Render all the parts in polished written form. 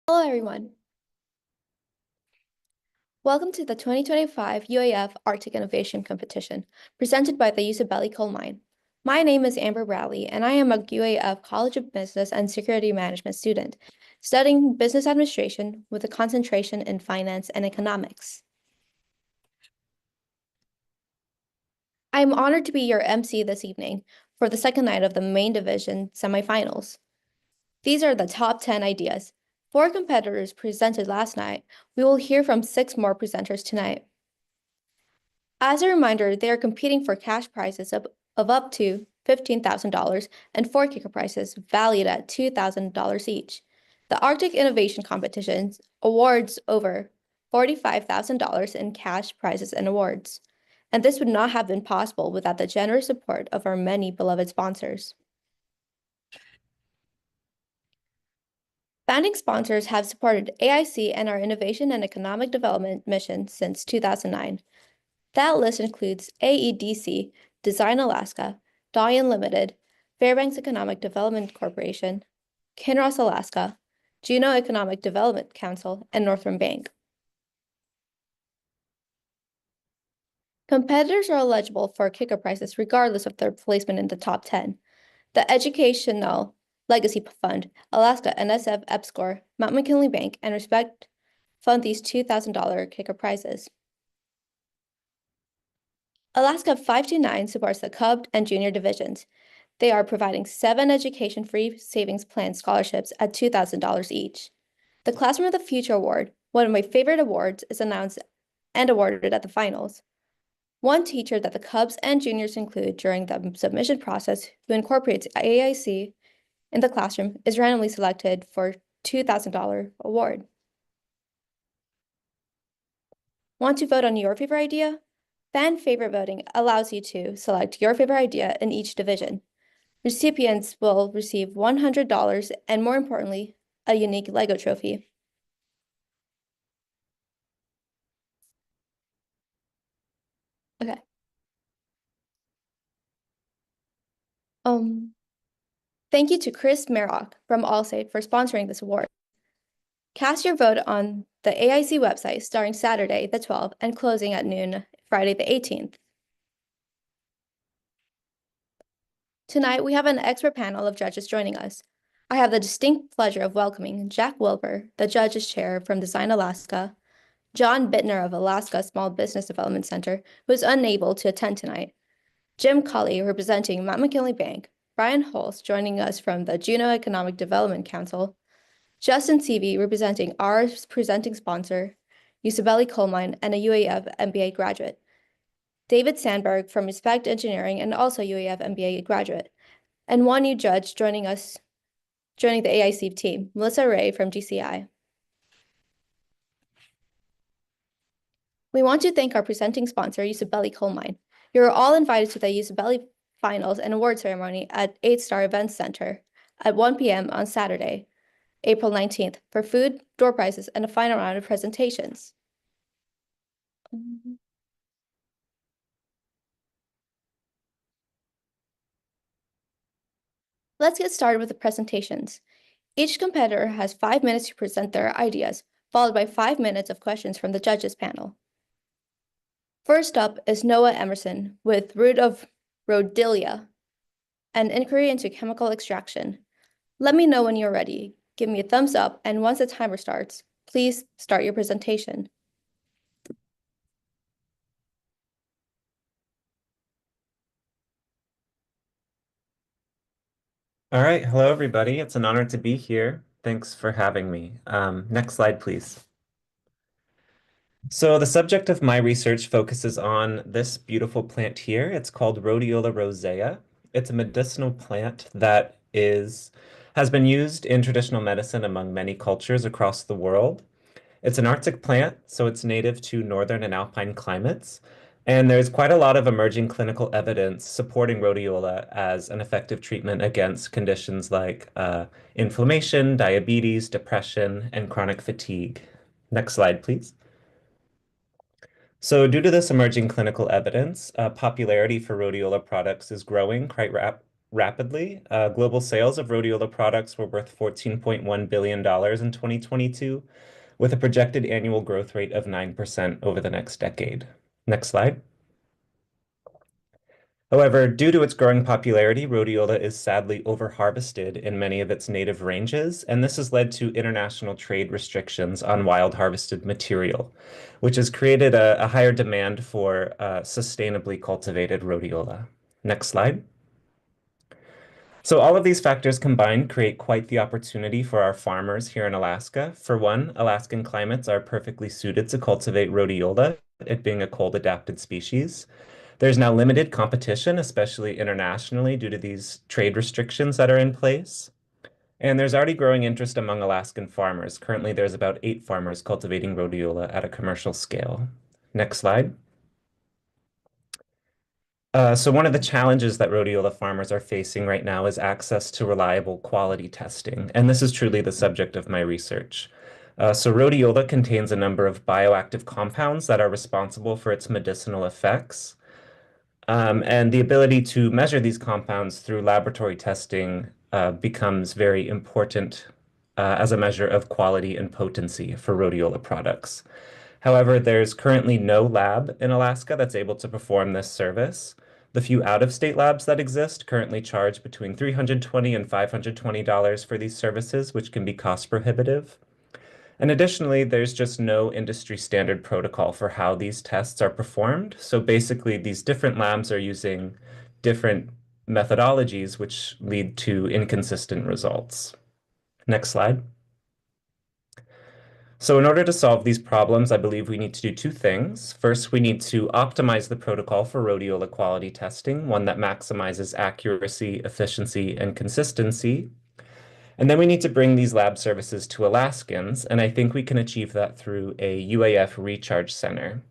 Hello, everyone. Welcome to the 2025 UAF Arctic Innovation Competition, presented by the UAF Coal Mine. My name is Amber Bradley, and I am a UAF College of Business and Security Management student, studying business administration with a concentration in finance and economics. I am honored to be your MC this evening for the second night of the main division semifinals. These are the top 10 ideas. 4 competitors presented last night. We will hear from 6 more presenters tonight. As a reminder, they are competing for cash prizes of up to $15,000 and 4 kicker prizes valued at $2,000 each. The Arctic Innovation Competition awards over $45,000 in cash prizes and awards. And this would not have been possible without the generous support of our many beloved sponsors. Founding sponsors have supported AIC and our innovation and economic development mission since 2009. That list includes AEDC, Design Alaska, Dalian Limited, Fairbanks Economic Development Corporation, Kinross Alaska, Juneau Economic Development Council, and Northern Bank. Competitors are eligible for kicker prizes regardless of their placement in the top 10. The Educational Legacy Fund, Alaska NSF EPSCoR, Mount McKinley Bank, and Respect fund these $2,000 kicker prizes. Alaska 529 supports the Cub and Junior divisions. They are providing 7 education-free savings plan scholarships at $2,000 each. The Classroom of the Future Award, one of my favorite awards, is announced and awarded at the finals. One teacher that the Cubs and Juniors include during the submission process who incorporates AIC in the classroom is randomly selected for $2,000 award. Want to vote on your favorite idea? Fan favorite voting allows you to select your favorite idea in each division. Recipients will receive $100 and, more importantly, a unique Lego trophy. Okay. Thank you to Chris Merrock from Allstate for sponsoring this award. Cast your vote on the AIC website starting Saturday the 12th and closing at noon Friday the 18th. Tonight, we have an expert panel of judges joining us. I have the distinct pleasure of welcoming Jack Wilbur, the judges chair from Design Alaska, John Bittner of Alaska Small Business Development Center, who is unable to attend tonight, Jim Cully, representing Mount McKinley Bank, Brian Holst, joining us from the Juneau Economic Development Council, Justin Seavey, representing our presenting sponsor, UAF Coal Mine, and a UAF MBA graduate, David Sandberg from Respect Engineering and also UAF MBA graduate, and one new judge joining the AIC team, Melissa Ray from GCI. We want to thank our presenting sponsor, UAF Coal Mine. You're all invited to the UAF Finals and Award Ceremony at 8 Star Events Center at 1 p.m. on Saturday, April 19th, for food, door prizes, and a final round of presentations. Let's get started with the presentations. Each competitor has 5 minutes to present their ideas, followed by 5 minutes of questions from the judges panel. First up is Noah Emerson with Root of Rhodilia, an inquiry into chemical extraction. Let me know when you're ready. Give me a thumbs up, and once the timer starts, please start your presentation. All right, hello everybody. It's an honor to be here. Thanks for having me. Next slide, please. So the subject of my research focuses on this beautiful plant here. It's called Rhodiola rosea. It's a medicinal plant that has been used in traditional medicine among many cultures across the world. It's an Arctic plant, so it's native to northern and alpine climates. And there's quite a lot of emerging clinical evidence supporting rhodiola as an effective treatment against conditions like inflammation, diabetes, depression, and chronic fatigue. Next slide, please. So due to this emerging clinical evidence, popularity for rhodiola products is growing quite rapidly. Global sales of rhodiola products were worth $14.1 billion in 2022, with a projected annual growth rate of 9% over the next decade. Next slide. However, due to its growing popularity, rhodiola is sadly overharvested in many of its native ranges, and this has led to international trade restrictions on wild harvested material, which has created a higher demand for sustainably cultivated rhodiola. Next slide. So all of these factors combined create quite the opportunity for our farmers here in Alaska. For one, Alaskan climates are perfectly suited to cultivate rhodiola, it being a cold adapted species. There's now limited competition, especially internationally, due to these trade restrictions that are in place. And there's already growing interest among Alaskan farmers. Currently, there's about 8 farmers cultivating rhodiola at a commercial scale. Next slide. So one of the challenges that rhodiola farmers are facing right now is access to reliable quality testing. And this is truly the subject of my research. So rhodiola contains a number of bioactive compounds that are responsible for its medicinal effects. And the ability to measure these compounds through laboratory testing becomes very important as a measure of quality and potency for rhodiola products. However, there's currently no lab in Alaska that's able to perform this service. The few out-of-state labs that exist currently charge between $320 and $520 for these services, which can be cost prohibitive. And additionally, there's just no industry standard protocol for how these tests are performed. So basically, these different labs are using different methodologies, which lead to inconsistent results. Next slide. So in order to solve these problems, I believe we need to do two things. First, we need to optimize the protocol for rhodiola quality testing, one that maximizes accuracy, efficiency, and consistency. And then we need to bring these lab services to Alaskans, and I think we can achieve that through a UAF recharge center.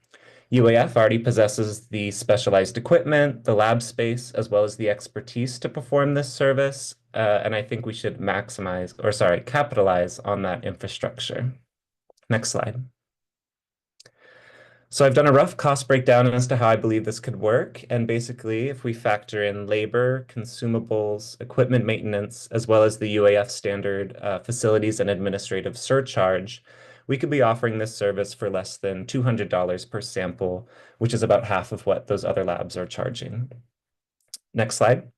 UAF already possesses the specialized equipment, the lab space, as well as the expertise to perform this service, and I think we should capitalize on that infrastructure. Next slide. So I've done a rough cost breakdown as to how I believe this could work. And basically, if we factor in labor, consumables, equipment maintenance, as well as the UAF standard facilities and administrative surcharge, we could be offering this service for less than $200 per sample, which is about half of what those other labs are charging. Next slide.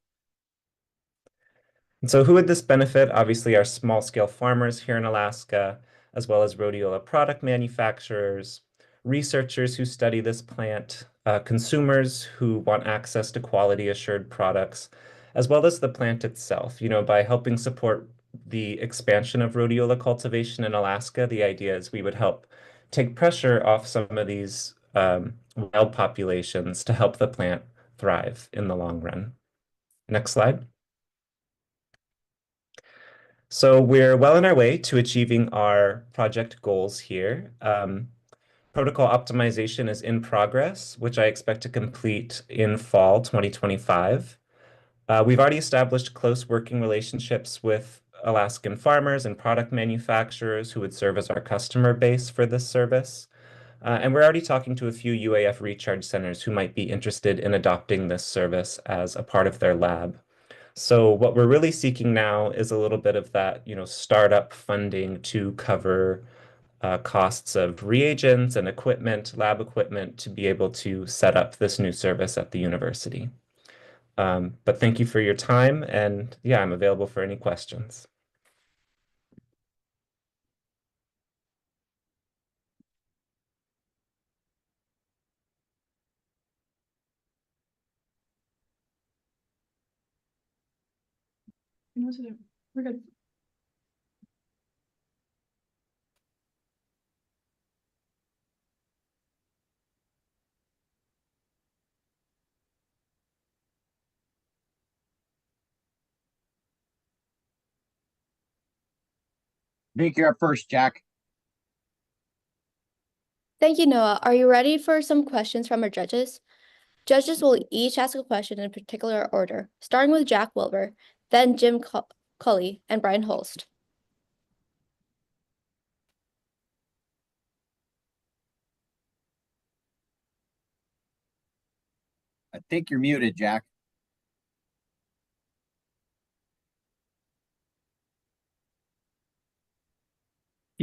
And so who would this benefit? Obviously, our small scale farmers here in Alaska, as well as rhodiola product manufacturers, researchers who study this plant, consumers who want access to quality assured products, as well as the plant itself. You know, by helping support the expansion of rhodiola cultivation in Alaska, the idea is we would help take pressure off some of these wild populations to help the plant thrive in the long run. Next slide. So we're well on our way to achieving our project goals here. Protocol optimization is in progress, which I expect to complete in fall 2025. We've already established close working relationships with Alaskan farmers and product manufacturers who would serve as our customer base for this service. And we're already talking to a few UAF recharge centers who might be interested in adopting this service as a part of their lab. So what we're really seeking now is a little bit of that, startup funding to cover costs of reagents and equipment, lab equipment, to be able to set up this new service at the university. But thank you for your time, and yeah, I'm available for any questions. We're good. I think you're up first, Jack. Thank you, Noah. Are you ready for some questions from our judges? Judges will each ask a question in a particular order, starting with Jack Wilbur, then Jim Cully, and Brian Holst. I think you're muted, Jack.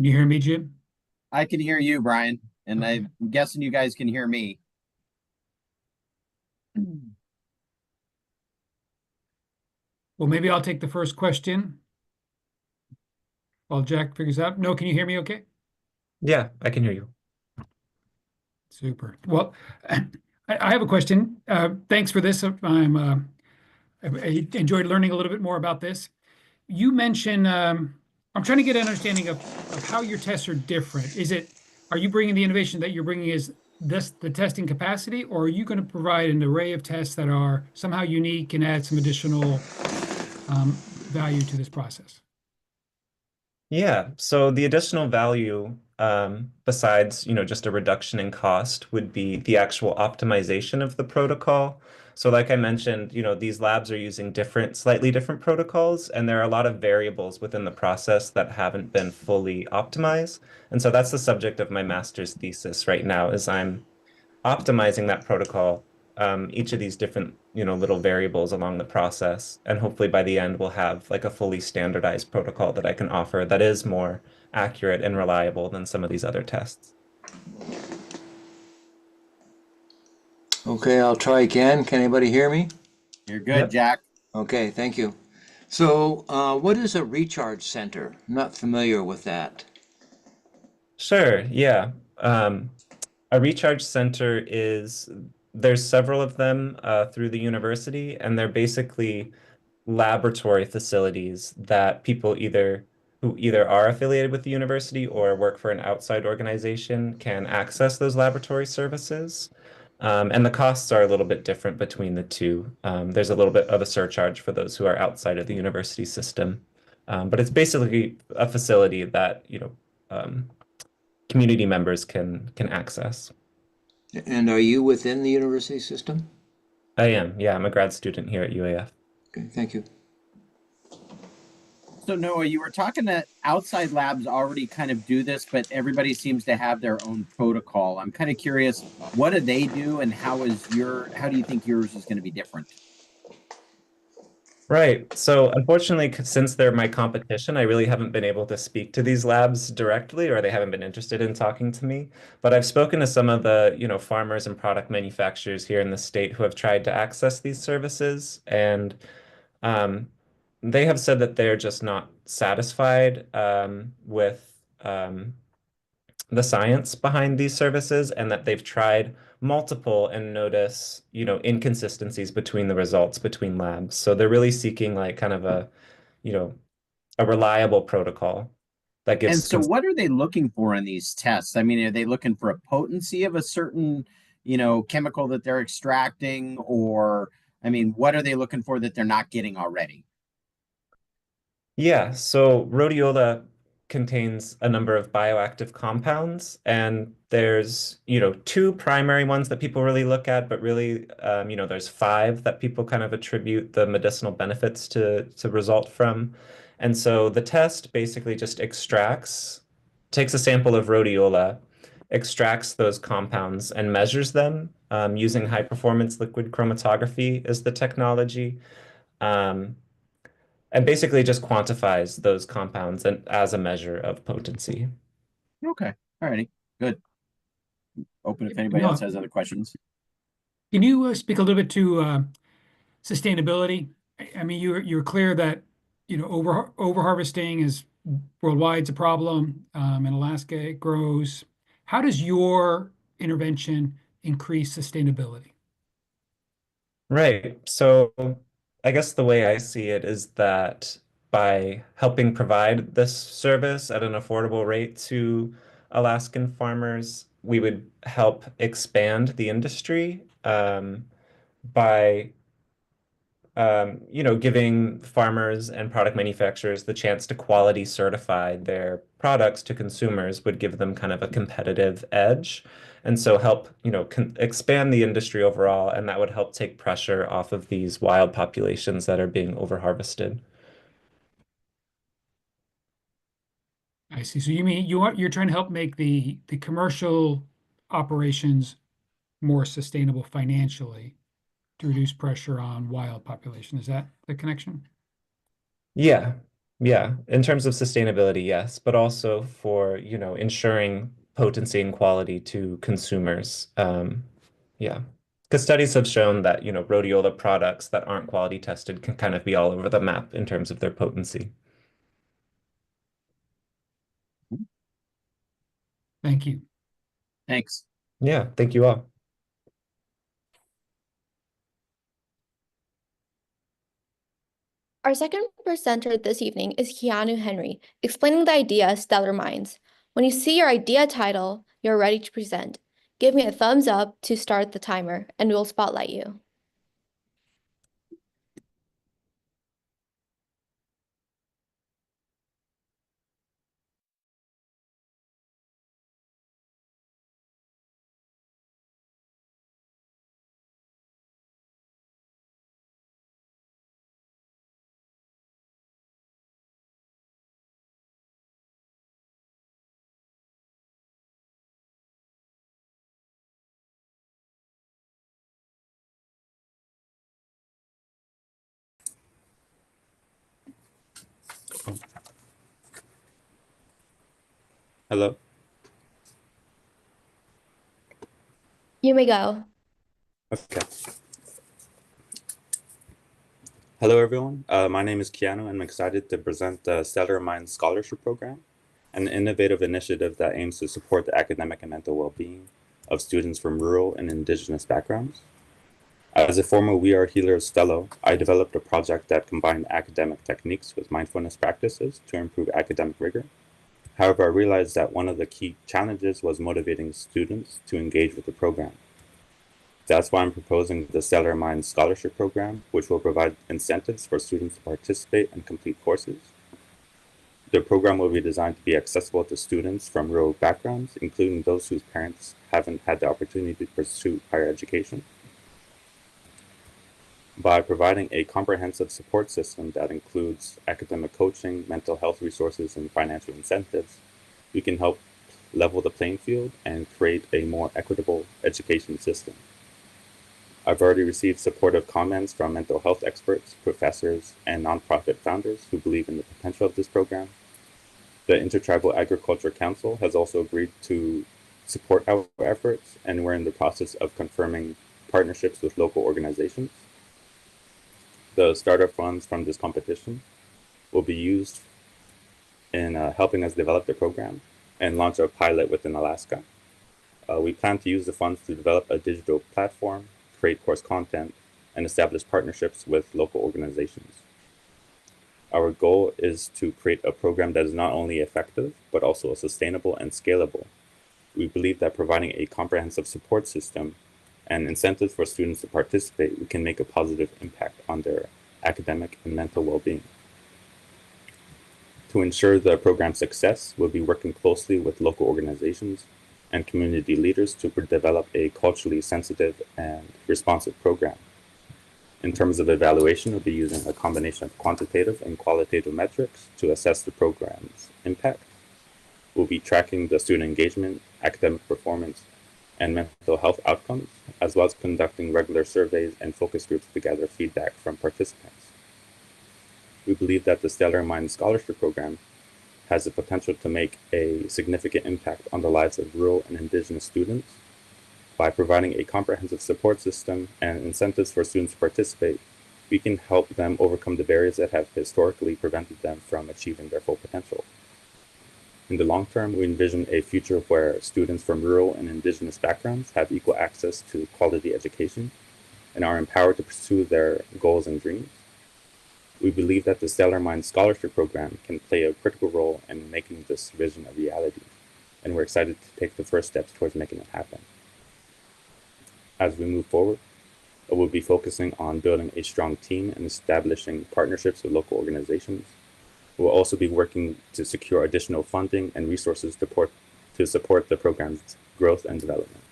Can you hear me, Jim? I can hear you, Brian, and Okay. I'm guessing you guys can hear me. Well, maybe I'll take the first question while Jack figures out. No, can you hear me okay? Yeah, I can hear you. Super. Well, I have a question. Thanks for this. I enjoyed learning a little bit more about this. You mentioned, I'm trying to get an understanding of how your tests are different. Are you bringing the innovation that you're bringing is the testing capacity, or are you going to provide an array of tests that are somehow unique and add some additional value to this process? Yeah, so the additional value, besides, just a reduction in cost, would be the actual optimization of the protocol. So like I mentioned, these labs are using slightly different protocols, and there are a lot of variables within the process that haven't been fully optimized. And so that's the subject of my master's thesis right now, is I'm optimizing that protocol, each of these different, little variables along the process. And hopefully by the end, we'll have like a fully standardized protocol that I can offer that is more accurate and reliable than some of these other tests. Okay, I'll try again. Can anybody hear me? You're good, Yep. Jack. Okay, thank you. So, what is a recharge center? I'm not familiar with that. Sure, yeah. A recharge center there's several of them through the university, and they're basically laboratory facilities that people who either are affiliated with the university or work for an outside organization can access those laboratory services. And the costs are a little bit different between the two. There's a little bit of a surcharge for those who are outside of the university system. But it's basically a facility that, community members can access. And are you within the university system? I am, yeah, I'm a grad student here at UAF. Okay, thank you. So Noah, you were talking that outside labs already kind of do this, but everybody seems to have their own protocol. I'm kind of curious, what do they do, and how do you think yours is going to be different? Right. So unfortunately, since they're my competition, I really haven't been able to speak to these labs directly, or they haven't been interested in talking to me. But I've spoken to some of the, farmers and product manufacturers here in the state who have tried to access these services, and um, they have said that they're just not satisfied with the science behind these services, and that they've tried multiple and notice, inconsistencies between the results between labs. So they're really seeking like kind of you know, a reliable protocol that And gives so what are they looking for in these tests? I mean, are they looking for a potency of a certain, chemical that they're extracting, or I mean, what are they looking for that they're not getting already? Yeah, so rhodiola contains a number of bioactive compounds, and there's, two primary ones that people really look at, but really, there's five that people kind of attribute the medicinal benefits to result from. And so the test basically just takes a sample of rhodiola, extracts those compounds and measures them using high performance liquid chromatography is the technology. Um, and basically just quantifies those compounds as a measure of potency. Okay. All righty. Good. Open if anybody else No, has other questions. can you speak a little bit to sustainability? I mean, you're clear that over harvesting is worldwide, it's a problem. In Alaska, it grows. How does your intervention increase sustainability? Right. So I guess the way I see it is that by helping provide this service at an affordable rate to Alaskan farmers, we would help expand the industry by giving farmers and product manufacturers the chance to quality certify their products to consumers would give them kind of a competitive edge. And so help, expand the industry overall, and that would help take pressure off of these wild populations that are being overharvested. I see. So you mean you're trying to help make the commercial operations more sustainable financially to reduce pressure on wild population. Is that the connection? Yeah. Yeah, in terms of sustainability, yes, but also for, you know, ensuring potency and quality to consumers. Yeah, because studies have shown that, you know, rhodiola products that aren't quality tested can kind of be all over the map in terms of their potency. Thank you. Thanks. Yeah, thank you all. Our second presenter this evening is Keanu Henry, explaining the idea Stellar Minds. When you see your idea title, you're ready to present. Give me a thumbs up to start the timer, and we'll spotlight you. Hello. You may go. Okay. Hello, everyone. My name is Keanu, and I'm excited to present the Stellar Minds Scholarship Program, an innovative initiative that aims to support the academic and mental well-being of students from rural and indigenous backgrounds. As a former We Are Healers fellow, I developed a project that combined academic techniques with mindfulness practices to improve academic rigor. However, I realized that one of the key challenges was motivating students to engage with the program. That's why I'm proposing the Stellar Minds Scholarship Program, which will provide incentives for students to participate and complete courses. The program will be designed to be accessible to students from rural backgrounds, including those whose parents haven't had the opportunity to pursue higher education. By providing a comprehensive support system that includes academic coaching, mental health resources, and financial incentives, we can help level the playing field and create a more equitable education system. I've already received supportive comments from mental health experts, professors, and nonprofit founders who believe in the potential of this program. The Intertribal Agriculture Council has also agreed to support our efforts, and we're in the process of confirming partnerships with local organizations. The startup funds from this competition will be used in helping us develop the program and launch a pilot within Alaska. We plan to use the funds to develop a digital platform, create course content, and establish partnerships with local organizations. Our goal is to create a program that is not only effective, but also sustainable and scalable. We believe that providing a comprehensive support system and incentives for students to participate, we can make a positive impact on their academic and mental well-being. To ensure the program's success, we'll be working closely with local organizations and community leaders to develop a culturally sensitive and responsive program. In terms of evaluation, we'll be using a combination of quantitative and qualitative metrics to assess the program's impact. We'll be tracking the student engagement, academic performance, and mental health outcomes, as well as conducting regular surveys and focus groups to gather feedback from participants. We believe that the Stellar Minds Scholarship Program has the potential to make a significant impact on the lives of rural and indigenous students. By providing a comprehensive support system and incentives for students to participate, we can help them overcome the barriers that have historically prevented them from achieving their full potential. In the long term, we envision a future where students from rural and indigenous backgrounds have equal access to quality education and are empowered to pursue their goals and dreams. We believe that the Stellar Minds Scholarship Program can play a critical role in making this vision a reality, and we're excited to take the first steps towards making it happen. As we move forward, we'll be focusing on building a strong team and establishing partnerships with local organizations. We'll also be working to secure additional funding and resources to support the program's growth and development.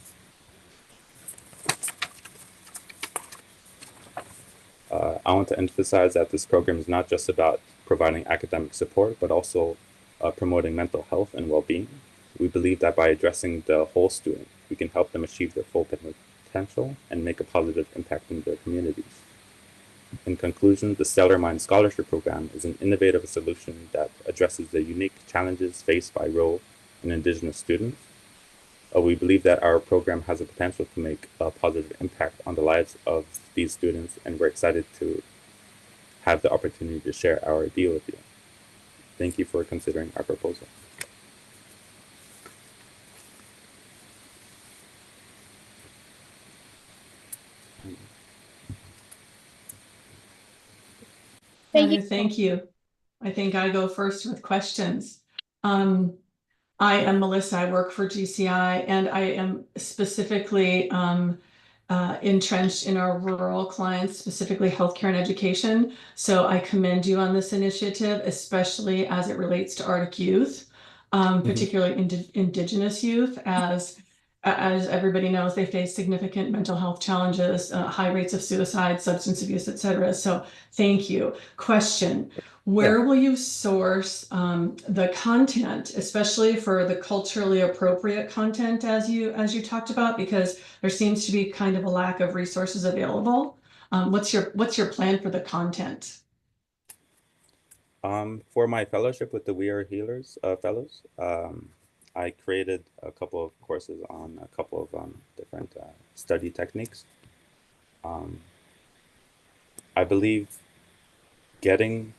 I want to emphasize that this program is not just about providing academic support, but also promoting mental health and well-being. We believe that by addressing the whole student, we can help them achieve their full potential and make a positive impact in their communities. In conclusion, the Stellar Mind Scholarship Program is an innovative solution that addresses the unique challenges faced by rural and Indigenous students. We believe that our program has the potential to make a positive impact on the lives of these students, and we're excited to have the opportunity to share our idea with you. Thank you for considering our proposal. Thank you. Heather, thank you. I think I go first with questions. I am Melissa, I work for GCI, and I am specifically entrenched in our rural clients, specifically healthcare and education. So I commend you on this initiative, especially as it relates to Arctic youth, particularly Indigenous youth, as everybody knows, they face significant mental health challenges, high rates of suicide, substance abuse, et cetera. So thank you. Question. Where will you source the content, especially for the culturally appropriate content as you talked about, because there seems to be kind of a lack of resources available. What's your plan for the content? For my fellowship with the We Are Healers fellows, I created a couple of courses on a couple of different study techniques. I believe getting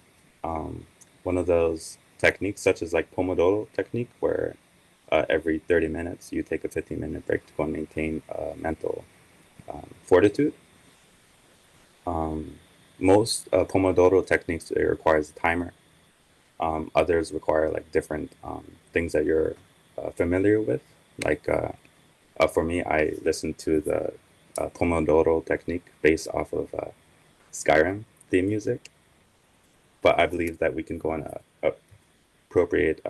one of those techniques, such as like Pomodoro technique, where every 30 minutes you take a 15-minute break to go and maintain mental fortitude. Most Pomodoro techniques, it requires a timer. Others require like different things that you're familiar with. Like for me, I listen to the Pomodoro technique based off of Skyrim theme music. But I believe that we can go and appropriate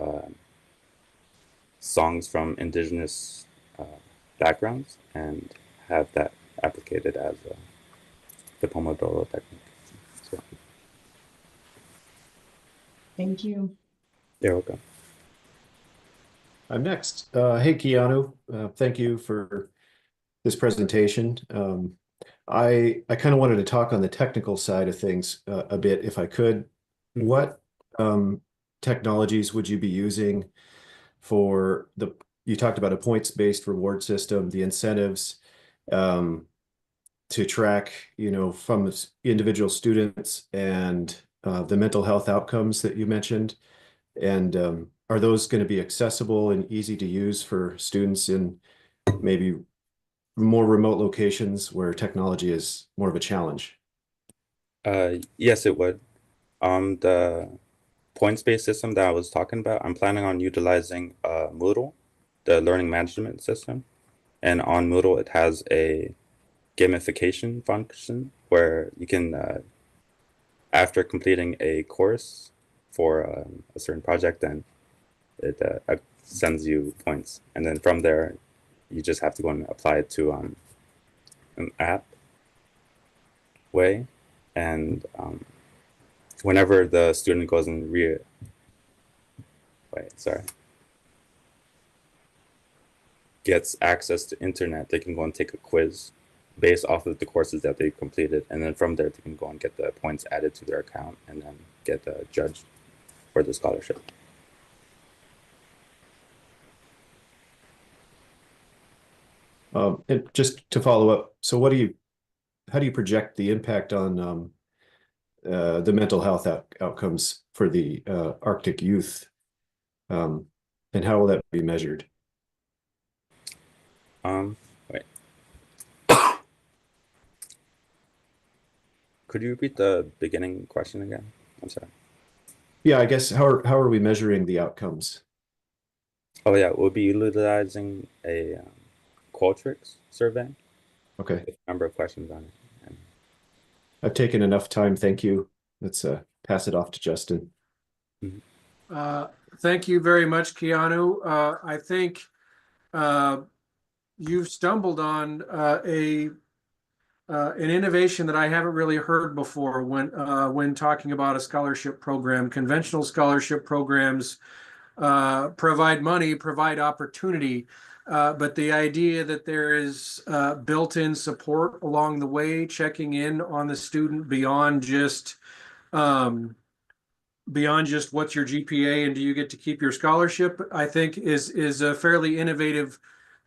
songs from Indigenous backgrounds and have that applicated as the Pomodoro technique. So, Thank you. you're welcome. I'm next. Hey, Keanu, thank you for this presentation. I kind of wanted to talk on the technical side of things a bit, if I could. What technologies would you be using for you talked about a points-based reward system, the incentives to track, from individual students and the mental health outcomes that you mentioned. And are those going to be accessible and easy to use for students in maybe more remote locations where technology is more of a challenge? Yes, it would. The points-based system that I was talking about, I'm planning on utilizing Moodle, the learning management system. And on Moodle, it has a gamification function where you can, after completing a course for a certain project, then it sends you points. And then from there, you just have to go and apply it to an app way. And whenever the student goes and gets access to internet, they can go and take a quiz based off of the courses that they completed, and then from there they can go and get the points added to their account and then get judged for the scholarship. And just to follow up, so how do you project the impact on the mental health outcomes for the Arctic youth, and how will that be measured? Wait. Could you repeat the beginning question again? I'm sorry. Yeah, I guess how are we measuring the outcomes? Oh yeah, we'll be utilizing a Qualtrics survey. Okay. With a number of questions on it. And I've taken enough time. Thank you. Let's pass it off to Justin. Thank you very much, Keanu. I think you've stumbled on an innovation that I haven't really heard before when talking about a scholarship program. Conventional scholarship programs provide money, provide opportunity, but the idea that there is built-in support along the way, checking in on the student beyond just what's your GPA and do you get to keep your scholarship, I think is a fairly innovative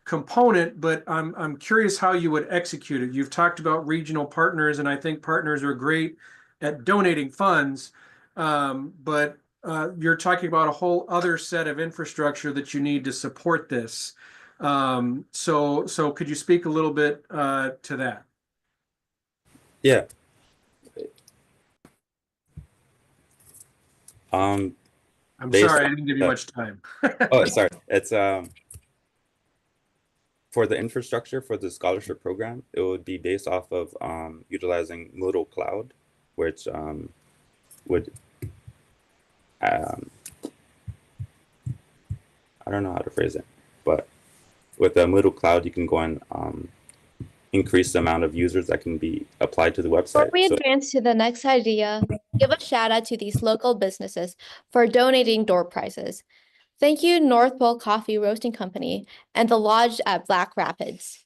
component, but I'm curious how you would execute it. You've talked about regional partners, and I think partners are great at donating funds, but you're talking about a whole other set of infrastructure that you need to support this. So could you speak a little bit to that? Yeah. I'm Based sorry, I on didn't give you the- much time. Oh, sorry. It's for the infrastructure for the scholarship program, it would be based off of utilizing Moodle Cloud, which would I don't know how to phrase it, but with the Moodle Cloud, you can go and increase the amount of users that can be applied to the Before website. we So, advance to the next idea, give a shout out to these local businesses for donating door prizes. Thank you, North Pole Coffee Roasting Company and the Lodge at Black Rapids.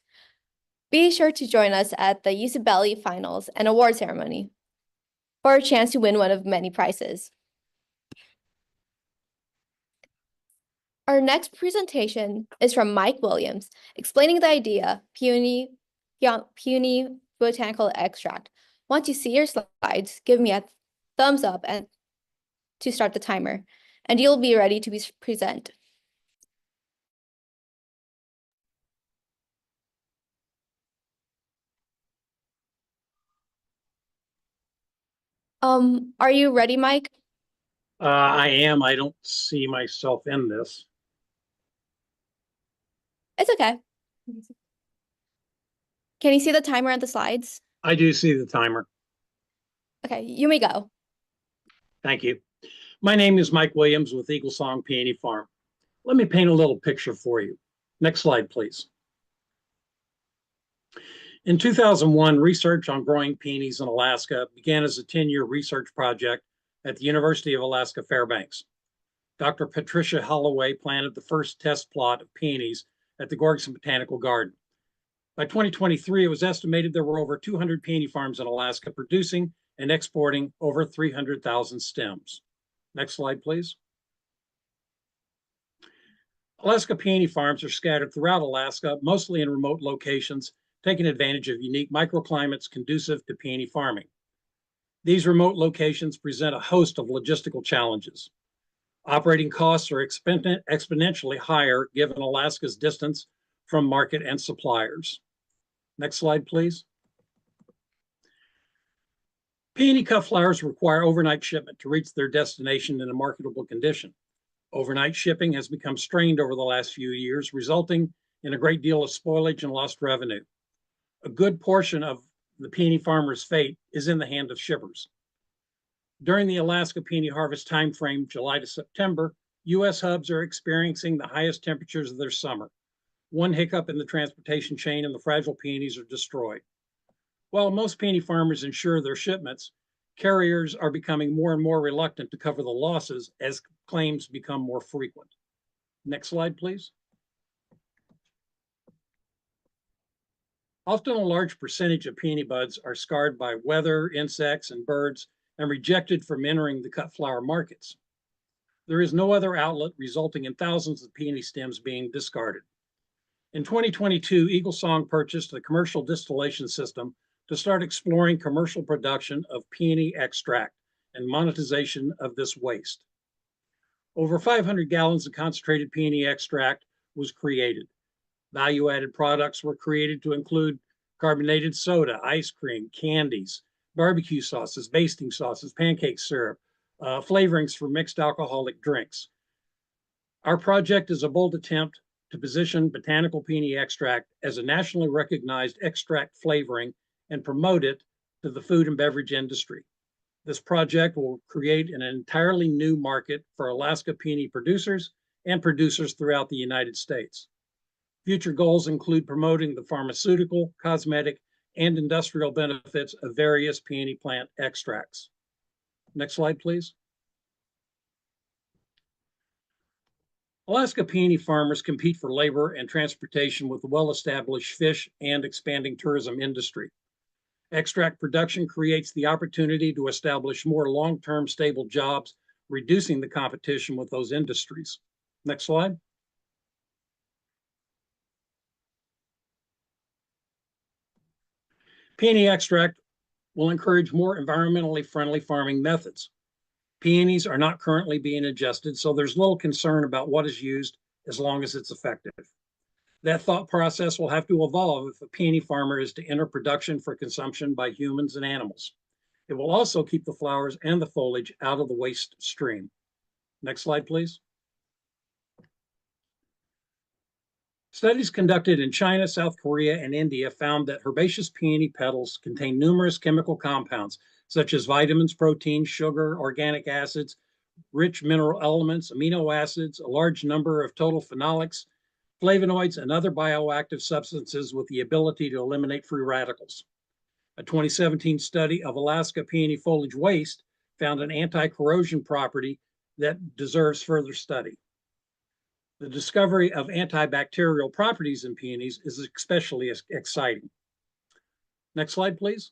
Be sure to join us at the UCBelly Finals and Award Ceremony for a chance to win one of many prizes. Our next presentation is from Mike Williams, explaining the idea, puny botanical extract. Once you see your slides, give me a thumbs up and to start the timer, and you'll be ready to present. Are you ready, Mike? I am. I don't see myself in this. It's okay. Can you see the timer on the slides? I do see the timer. Okay, you may go. Thank you. My name is Mike Williams with Eagle Song Peony Farm. Let me paint a little picture for you. Next slide, please. In 2001, research on growing peonies in Alaska began as a 10-year research project at the University of Alaska Fairbanks. Dr. Patricia Holloway planted the first test plot of peonies at the Gorgeson Botanical Garden. By 2023, it was estimated there were over 200 peony farms in Alaska producing and exporting over 300,000 stems. Next slide, please. Alaska peony farms are scattered throughout Alaska, mostly in remote locations, taking advantage of unique microclimates conducive to peony farming. These remote locations present a host of logistical challenges. Operating costs are exponentially higher given Alaska's distance from market and suppliers. Next slide, please. Peony cut flowers require overnight shipment to reach their destination in a marketable condition. Overnight shipping has become strained over the last few years, resulting in a great deal of spoilage and lost revenue. A good portion of the peony farmer's fate is in the hand of shippers. During the Alaska peony harvest timeframe, July to September, U.S. hubs are experiencing the highest temperatures of their summer. One hiccup in the transportation chain and the fragile peonies are destroyed. While most peony farmers ensure their shipments, carriers are becoming more and more reluctant to cover the losses as claims become more frequent. Next slide, please. Often a large percentage of peony buds are scarred by weather, insects, and birds and rejected from entering the cut flower markets. There is no other outlet, resulting in thousands of peony stems being discarded. In 2022, Eagle Song purchased a commercial distillation system to start exploring commercial production of peony extract and monetization of this waste. Over 500 gallons of concentrated peony extract was created. Value-added products were created to include carbonated soda, ice cream, candies, barbecue sauces, basting sauces, pancake syrup, flavorings for mixed alcoholic drinks. Our project is a bold attempt to position botanical peony extract as a nationally recognized extract flavoring and promote it to the food and beverage industry. This project will create an entirely new market for Alaska peony producers and producers throughout the United States. Future goals include promoting the pharmaceutical, cosmetic, and industrial benefits of various peony plant extracts. Next slide, please. Alaska peony farmers compete for labor and transportation with the well-established fish and expanding tourism industry. Extract production creates the opportunity to establish more long-term stable jobs, reducing the competition with those industries. Next slide. Peony extract will encourage more environmentally friendly farming methods. Peonies are not currently being ingested, so there's little concern about what is used as long as it's effective. That thought process will have to evolve if a peony farmer is to enter production for consumption by humans and animals. It will also keep the flowers and the foliage out of the waste stream. Next slide, please. Studies conducted in China, South Korea, and India found that herbaceous peony petals contain numerous chemical compounds, such as vitamins, proteins, sugar, organic acids, rich mineral elements, amino acids, a large number of total phenolics, flavonoids, and other bioactive substances with the ability to eliminate free radicals. A 2017 study of Alaska peony foliage waste found an anti-corrosion property that deserves further study. The discovery of antibacterial properties in peonies is especially exciting. Next slide, please.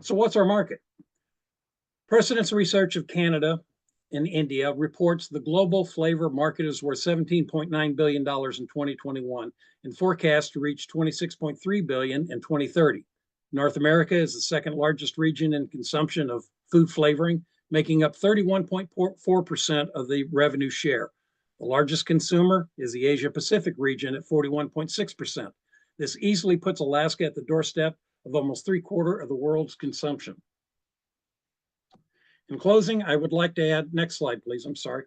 So what's our market? Precedence Research of Canada and India reports the global flavor market is worth $17.9 billion in 2021 and forecast to reach $26.3 billion in 2030. North America is the second largest region in consumption of food flavoring, making up 31.4% of the revenue share. The largest consumer is the Asia Pacific region at 41.6%. This easily puts Alaska at the doorstep of almost 3/4 of the world's consumption. In closing, I would like to add, next slide, please, I'm sorry.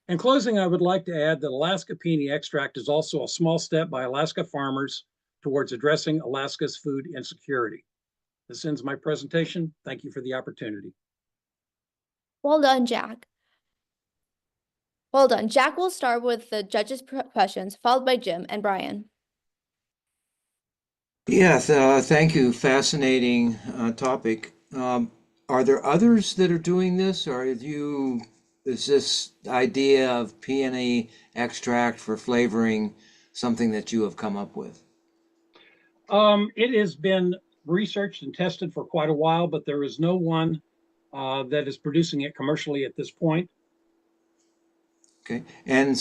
In closing, I would like to add that Alaska peony extract is also a small step by Alaska farmers towards addressing Alaska's food insecurity. This ends my presentation. Thank you for the opportunity. Well done, Jack. Well done. Jack will start with the judges' questions, followed by Jim and Brian. Yes, thank you. Fascinating topic. Are there others that are doing this, or is this idea of peony extract for flavoring something that you have come up with? It has been researched and tested for quite a while, but there is no one that is producing it commercially at this point. Okay, and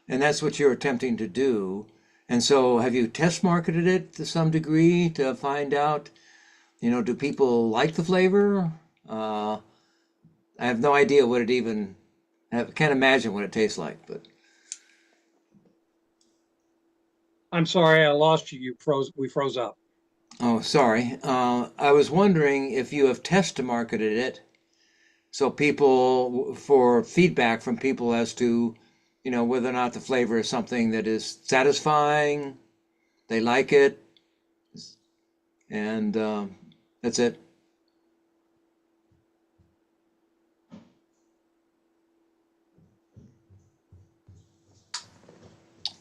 that's what you're attempting to do. And so have you test marketed it to some degree to find out, do people like the flavor? I have no idea what it even, I can't imagine what it tastes like, but. I'm sorry, I lost you. We froze up. Oh, sorry. I was wondering if you have test marketed it, so for feedback from people as to, whether or not the flavor is something that is satisfying, they like it, and that's it.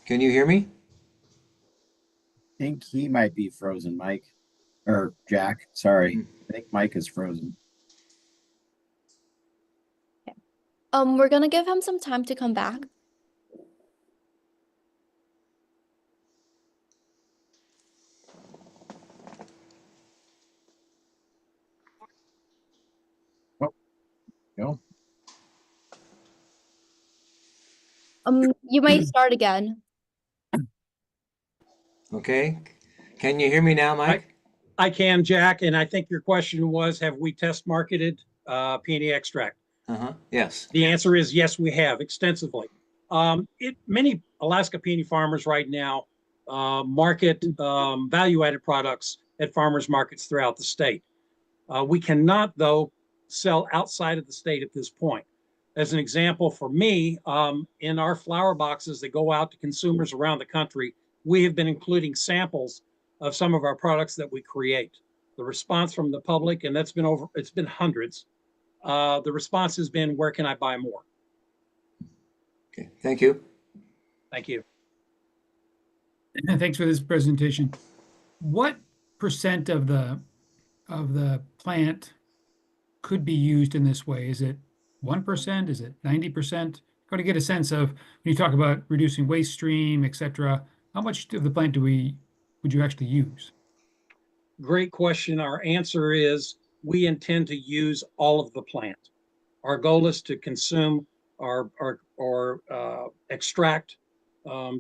Can you hear me? I think he might be frozen, Mike. Or Jack, sorry. I think Mike is frozen. We're gonna give him some time to come back. Oh, go. You might start again. Okay. Can you hear me now, Mike? I can, Jack, and I think your question was, have we test marketed peony extract? Yes. The answer is yes, we have extensively. Many Alaska peony farmers right now market value-added products at farmers markets throughout the state. We cannot, though, sell outside of the state at this point. As an example, for me, in our flower boxes that go out to consumers around the country, we have been including samples of some of our products that we create. The response from the public, and it's been hundreds. The response has been, where can I buy more? Okay, thank you. Thank you. And thanks for this presentation. What percent of the plant could be used in this way? Is it 1%? Is it 90%? want to get a sense of when you talk about reducing waste stream, et cetera, how much of the plant would you actually use? Great question. Our answer is we intend to use all of the plant. Our goal is to consume or extract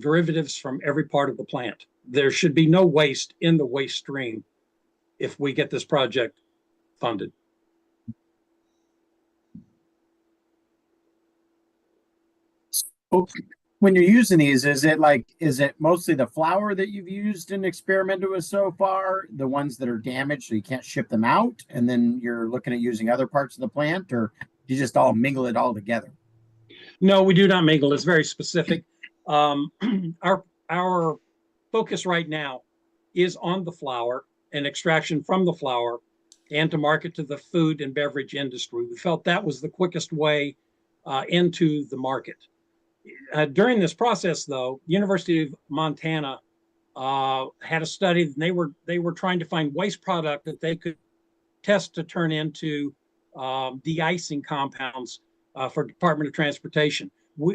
derivatives from every part of the plant. There should be no waste in the waste stream if we get this project funded. When you're using these, is it mostly the flour that you've used and experimented with so far, the ones that are damaged so you can't ship them out, and then you're looking at using other parts of the plant, or you just all mingle it all together? No, we do not mingle. It's very specific. Our focus right now is on the flour and extraction from the flour and to market to the food and beverage industry. We felt that was the quickest way into the market. During this process, though, University of Montana had a study, and they were trying to find waste product that they could test to turn into de-icing compounds for Department of Transportation.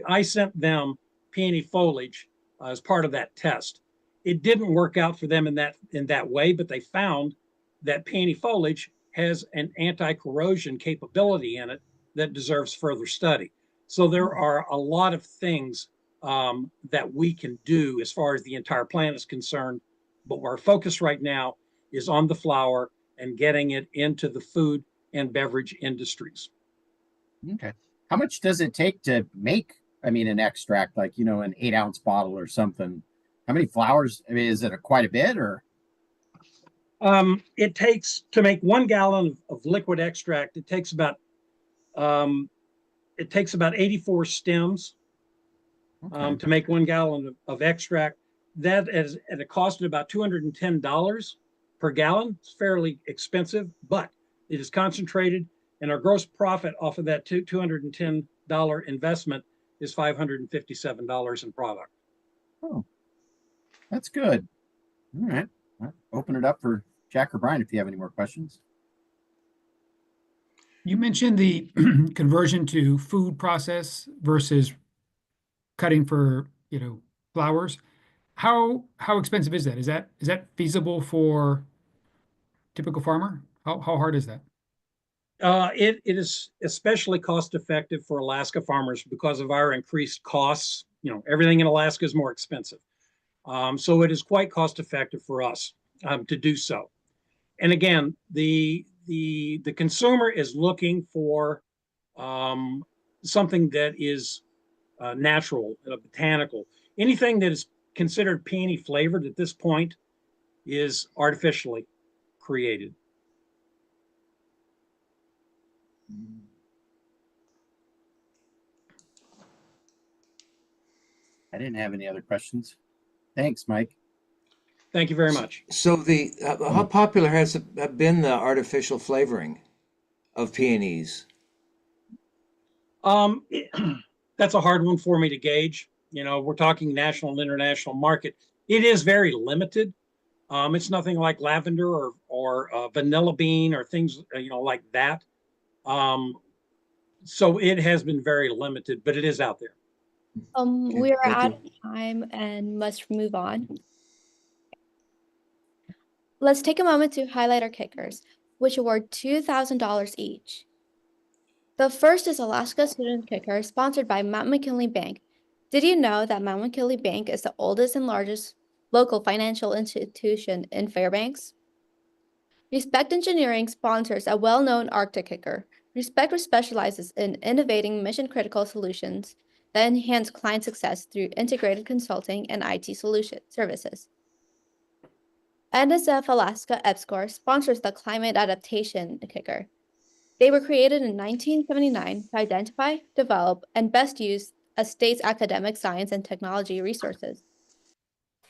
I sent them peony foliage as part of that test. It didn't work out for them in that way, but they found that peony foliage has an anti-corrosion capability in it that deserves further study. So there are a lot of things that we can do as far as the entire plant is concerned, but our focus right now is on the flour and getting it into the food and beverage industries. Okay. How much does it take to make, an extract, like, an 8-ounce bottle or something? How many flours? Is it quite a bit, or? It takes, to make 1 gallon of liquid extract, it takes about 84 stems to make 1 gallon of extract. That is at a cost of about $210 per gallon. It's fairly expensive, but it is concentrated, and our gross profit off of that $210 investment is $557 in product. Oh, that's good. All right. I'll open it up for Jack or Brian if you have any more questions. You mentioned the conversion to food process versus cutting for, flowers. How expensive is that? Is that feasible for typical farmer? How hard is that? It is especially cost effective for Alaska farmers because of our increased costs. Everything in Alaska is more expensive. So it is quite cost effective for us to do so. And again, the consumer is looking for something that is natural, botanical. Anything that is considered peony flavored at this point is artificially created. I didn't have any other questions. Thanks, Mike. Thank you very much. So how popular has it been, the artificial flavoring of peonies? That's a hard one for me to gauge. We're talking national and international market. It is very limited. It's nothing like lavender or vanilla bean or things like that. So it has been very limited, but it is out there. We are out of time and must move on. Let's take a moment to highlight our kickers, which award $2,000 each. The first is Alaska Student Kicker, sponsored by Mount McKinley Bank. Did you know that Mount McKinley Bank is the oldest and largest local financial institution in Fairbanks? Respect Engineering sponsors a well-known Arctic kicker. Respect specializes in innovating mission-critical solutions that enhance client success through integrated consulting and IT services. NSF Alaska EPSCoR sponsors the Climate Adaptation Kicker. They were created in 1979 to identify, develop, and best use a state's academic, science, and technology resources.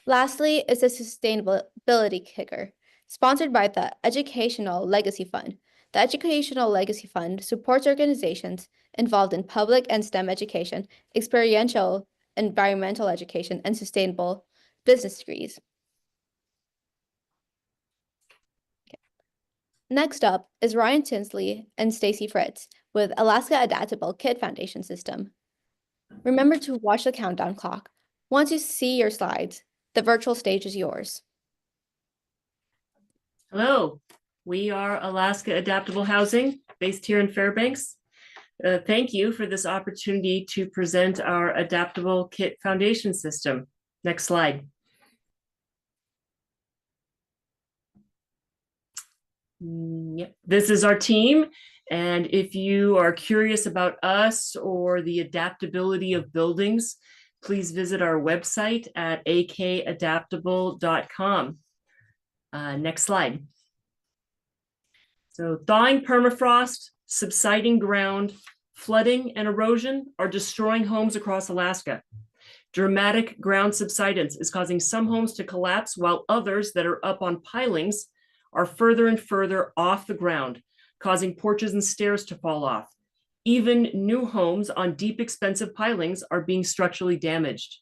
Lastly is the Sustainability Kicker, sponsored by the Educational Legacy Fund. The Educational Legacy Fund supports organizations involved in public and STEM education, experiential environmental education, and sustainable business degrees. Next up is Ryan Tinsley and Stacy Fritz with Alaska Adaptable Kid Foundation System. Remember to watch the countdown clock. Once you see your slides, the virtual stage is yours. Hello, we are Alaska Adaptable Housing based here in Fairbanks. Thank you for this opportunity to present our adaptable kit foundation system. Next slide. Yep, this is our team. And if you are curious about us or the adaptability of buildings, please visit our website at akadaptable.com. Next slide. So thawing permafrost, subsiding ground, flooding, and erosion are destroying homes across Alaska. Dramatic ground subsidence is causing some homes to collapse, while others that are up on pilings are further and further off the ground, causing porches and stairs to fall off. Even new homes on deep, expensive pilings are being structurally damaged.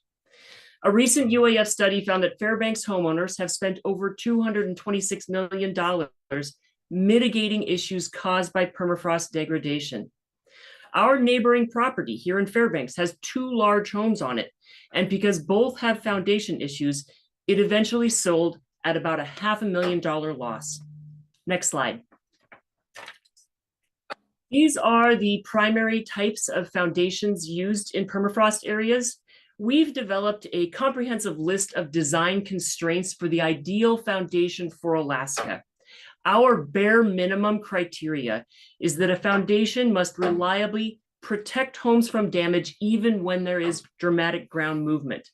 A recent UAF study found that Fairbanks homeowners have spent over $226 million mitigating issues caused by permafrost degradation. Our neighboring property here in Fairbanks has 2 large homes on it, and because both have foundation issues, it eventually sold at about a $500,000 loss. Next slide. These are the primary types of foundations used in permafrost areas. We've developed a comprehensive list of design constraints for the ideal foundation for Alaska. Our bare minimum criteria is that a foundation must reliably protect homes from damage even when there is dramatic ground movement.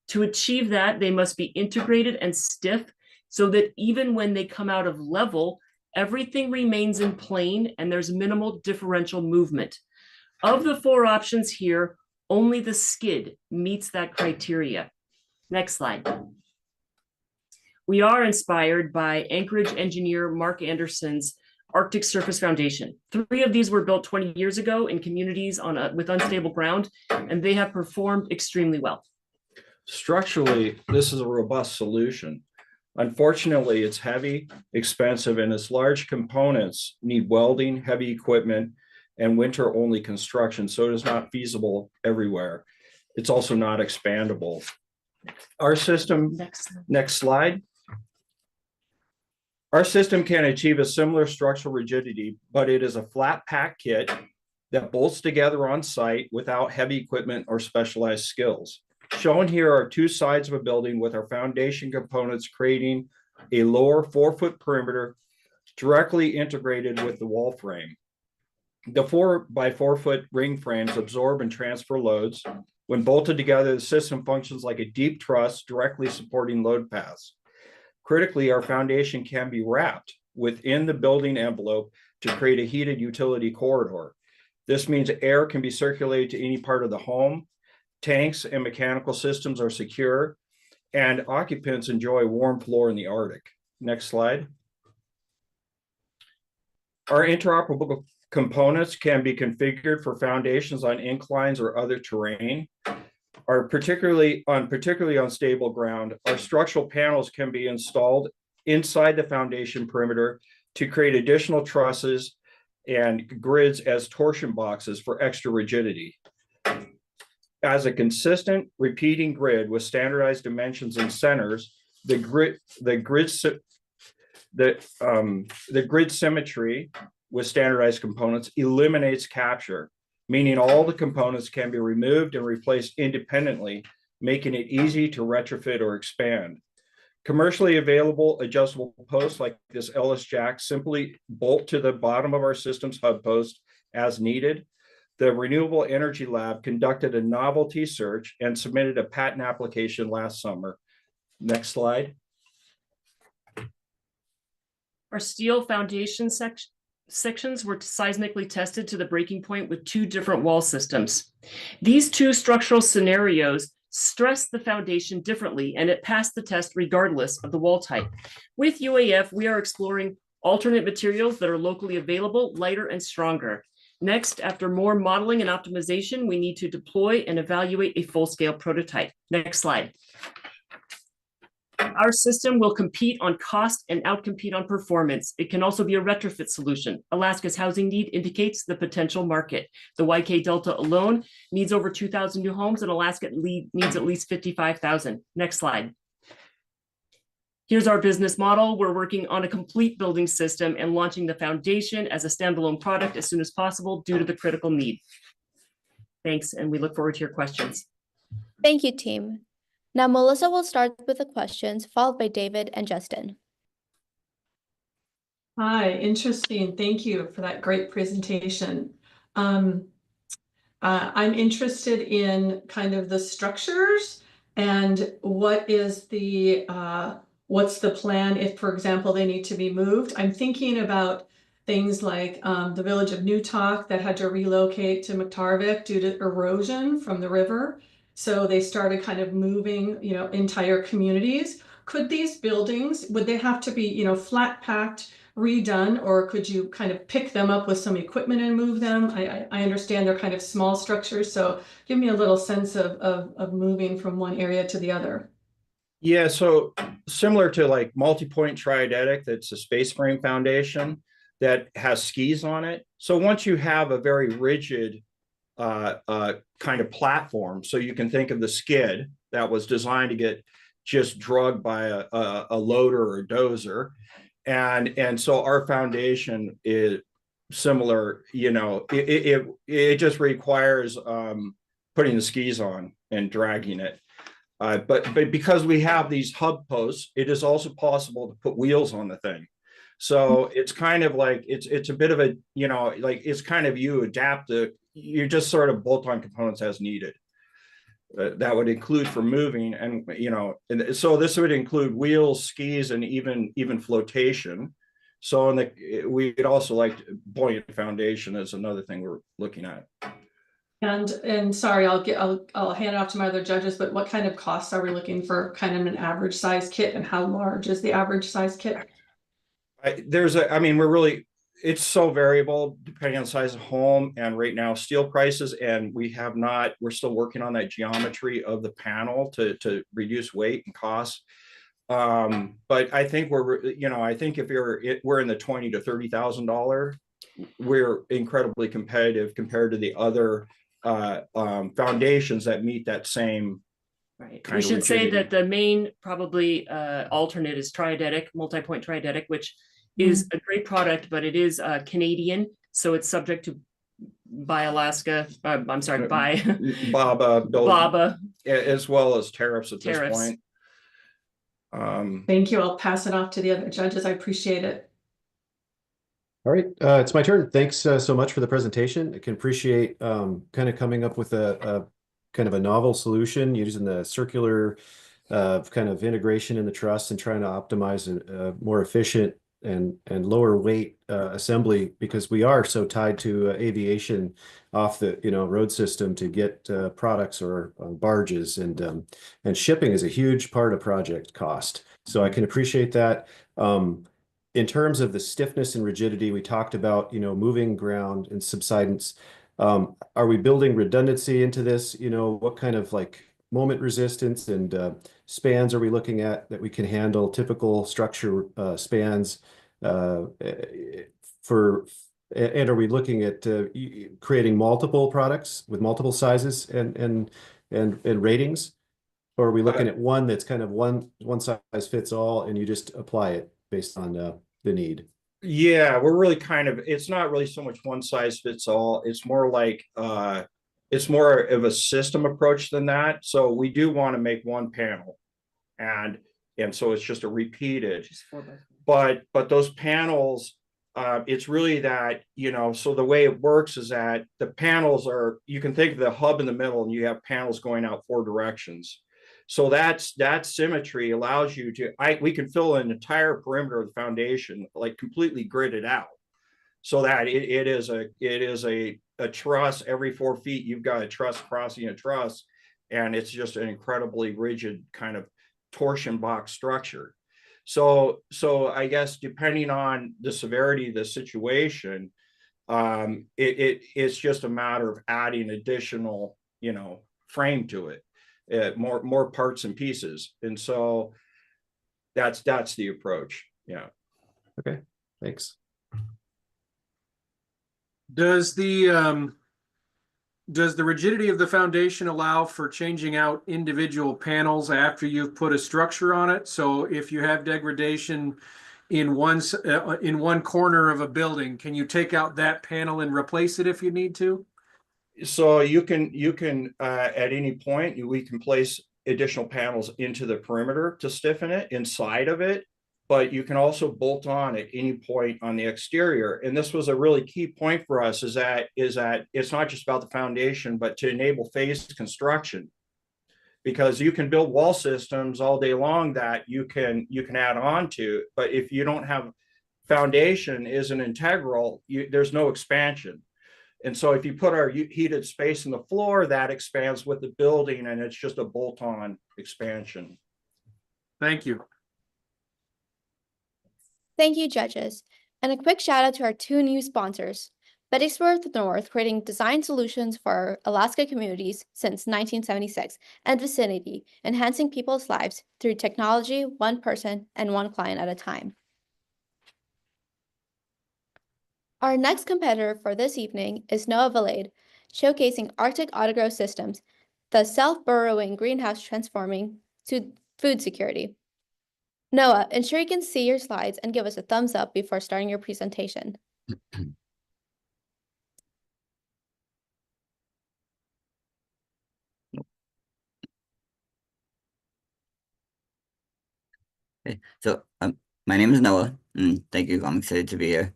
To achieve that, they must be integrated and stiff so that even when they come out of level, everything remains in plane and there's minimal differential movement. Of the 4 options here, only the skid meets that criteria. Next slide. We are inspired by Anchorage engineer Mark Anderson's Arctic Surface Foundation. 3 of these were built 20 years ago in communities with unstable ground, and they have performed extremely well. Structurally, this is a robust solution. Unfortunately, it's heavy, expensive, and its large components need welding, heavy equipment, and winter-only construction, so it is not feasible everywhere. It's also not expandable. Our system, next slide. Our system can achieve a similar structural rigidity, but it is a flat pack kit that bolts together on site without heavy equipment or specialized skills. Shown here are 2 sides of a building with our foundation components creating a lower 4-foot perimeter directly integrated with the wall frame. The 4x4-foot ring frames absorb and transfer loads. When bolted together, the system functions like a deep truss directly supporting load paths. Critically, our foundation can be wrapped within the building envelope to create a heated utility corridor. This means air can be circulated to any part of the home. Tanks and mechanical systems are secure, and occupants enjoy a warm floor in the Arctic. Next slide. Our interoperable components can be configured for foundations on inclines or other terrain. Particularly on unstable ground, our structural panels can be installed inside the foundation perimeter to create additional trusses and grids as torsion boxes for extra rigidity. As a consistent repeating grid with standardized dimensions and centers, the grid symmetry with standardized components eliminates capture, meaning all the components can be removed and replaced independently, making it easy to retrofit or expand. Commercially available adjustable posts like this Ellis jack simply bolt to the bottom of our system's hub post as needed. The Renewable Energy Lab conducted a novelty search and submitted a patent application last summer. Next slide. Our steel foundation sections were seismically tested to the breaking point with 2 different wall systems. These 2 structural scenarios stress the foundation differently, and it passed the test regardless of the wall type. With UAF, we are exploring alternate materials that are locally available, lighter and stronger. Next, after more modeling and optimization, we need to deploy and evaluate a full-scale prototype. Next slide. Our system will compete on cost and outcompete on performance. It can also be a retrofit solution. Alaska's housing need indicates the potential market. The YK Delta alone needs over 2,000 new homes, and Alaska needs at least 55,000. Next slide. Here's our business model. We're working on a complete building system and launching the foundation as a standalone product as soon as possible due to the critical need. Thanks, and we look forward to your questions. Thank you, team. Now, Melissa will start with the questions, followed by David and Justin. Hi, interesting. Thank you for that great presentation. I'm interested in kind of the structures and what is the what's the plan if, for example, they need to be moved. I'm thinking about things like the village of Newtok that had to relocate to McTarvik due to erosion from the river. So they started kind of moving, you know, entire communities. Could these buildings, would they have to be, you know, flat packed, redone, or could you kind of pick them up with some equipment and move them? I understand they're kind of small structures, so give me a little sense of moving from one area to the other. Yeah, so similar to like multi-point triadetic, that's a space frame foundation that has skis on it. So once you have a very rigid kind of platform, so you can think of the skid that was designed to get just drugged by a loader or a dozer. And so our foundation is similar, you know, it just requires putting the skis on and dragging it. But because we have these hub posts, it is also possible to put wheels on the thing. So it's kind of like, it's a bit of a, you know, like it's kind of you adapt you just sort of bolt on components as needed. That would include for moving, and you know, and so this would include wheels, skis, and even flotation. So we'd also like buoyant foundation is another thing we're looking at. And sorry, I'll hand it off to my other judges, but what kind of costs are we looking for kind of an average size kit, and how large is the average size kit? It's so variable depending on the size of home and right now steel prices, and we're still working on that geometry of the panel to reduce weight and cost. But I think I think if we're in the $20,000 to $30,000, we're incredibly competitive compared to the other foundations that meet that same. Right. We should say that the main probably alternate is triadetic, multi-point triadetic, which is a great product, but it is Canadian, so it's subject to by BABA, as well as tariffs at this point. Thank you. I'll pass it off to the other judges. I appreciate it. All right, it's my turn. Thanks so much for the presentation. I can appreciate kind of coming up with a kind of a novel solution using the circular kind of integration in the truss and trying to optimize a more efficient and lower weight assembly, because we are so tied to aviation off the road system to get products or barges, and shipping is a huge part of project cost. So I can appreciate that. In terms of the stiffness and rigidity, we talked about moving ground and subsidence. Are we building redundancy into this? What kind of like moment resistance and spans are we looking at that we can handle typical structure spans and are we looking at creating multiple products with multiple sizes and ratings, or are we looking at one that's kind of one size fits all and you just apply it based on the need? Yeah, we're really it's not really so much one size fits all. It's more like it's more of a system approach than that. So we do want to make one panel, and so it's just a repeated. But those panels, it's really that so the way it works is that the panels you can think of the hub in the middle, and you have panels going out 4 directions. So that symmetry allows you we can fill an entire perimeter of the foundation, like completely gridded out, so that it is a truss every 4 feet. You've got a truss crossing a truss, and it's just an incredibly rigid kind of torsion box structure. So I guess depending on the severity of the situation, it's just a matter of adding additional frame to it. More parts and pieces. And so That's the approach. Yeah. Okay, thanks. Does the rigidity of the foundation allow for changing out individual panels after you've put a structure on it? So if you have degradation in one corner of a building, can you take out that panel and replace it if you need to? So you can at any point we can place additional panels into the perimeter to stiffen it inside of it, but you can also bolt on at any point on the exterior. And this was a really key point for us is that it's not just about the foundation, but to enable phased construction, because you can build wall systems all day long that you can add on to, but if you don't have foundation isn't integral, there's no expansion. And so if you put our heated space in the floor, that expands with the building, and it's just a bolt-on expansion. Thank you. Thank you, judges. And a quick shout out to our two new sponsors, Bettysworth North, creating design solutions for Alaska communities since 1976, and Vicinity, enhancing people's lives through technology, one person and one client at a time. Our next competitor for this evening is NOAA Valade, showcasing Arctic autogrow systems, the self-burrowing greenhouse transforming to food security. Noah, ensure you can see your slides and give us a thumbs up before starting your presentation. Okay, so my name is Noah, and thank you. I'm excited to be here.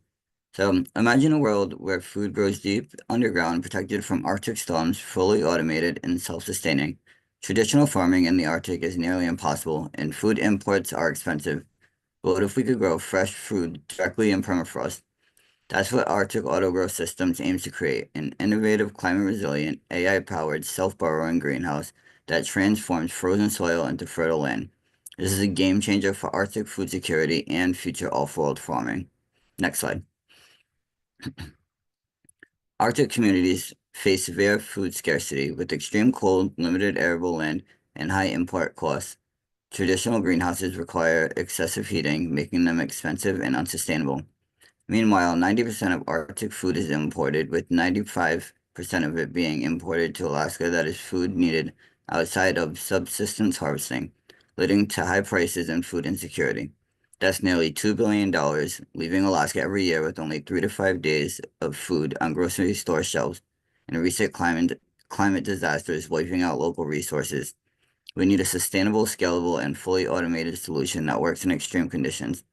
So imagine a world where food grows deep underground, protected from Arctic storms, fully automated and self-sustaining. Traditional farming in the Arctic is nearly impossible, and food imports are expensive. But what if we could grow fresh food directly in permafrost? That's what Arctic Autogrow Systems aims to create, an innovative, climate-resilient, AI-powered, self-burrowing greenhouse that transforms frozen soil into fertile land. This is a game changer for Arctic food security and future off-world farming. Next slide. Arctic communities face severe food scarcity with extreme cold, limited arable land, and high import costs. Traditional greenhouses require excessive heating, making them expensive and unsustainable. Meanwhile, 90% of Arctic food is imported, with 95% of it being imported to Alaska that is food needed outside of subsistence harvesting, leading to high prices and food insecurity. That's nearly $2 billion, leaving Alaska every year with only 3 to 5 days of food on grocery store shelves, and recent climate disasters wiping out local resources. We need a sustainable, scalable, and fully automated solution that works in extreme conditions.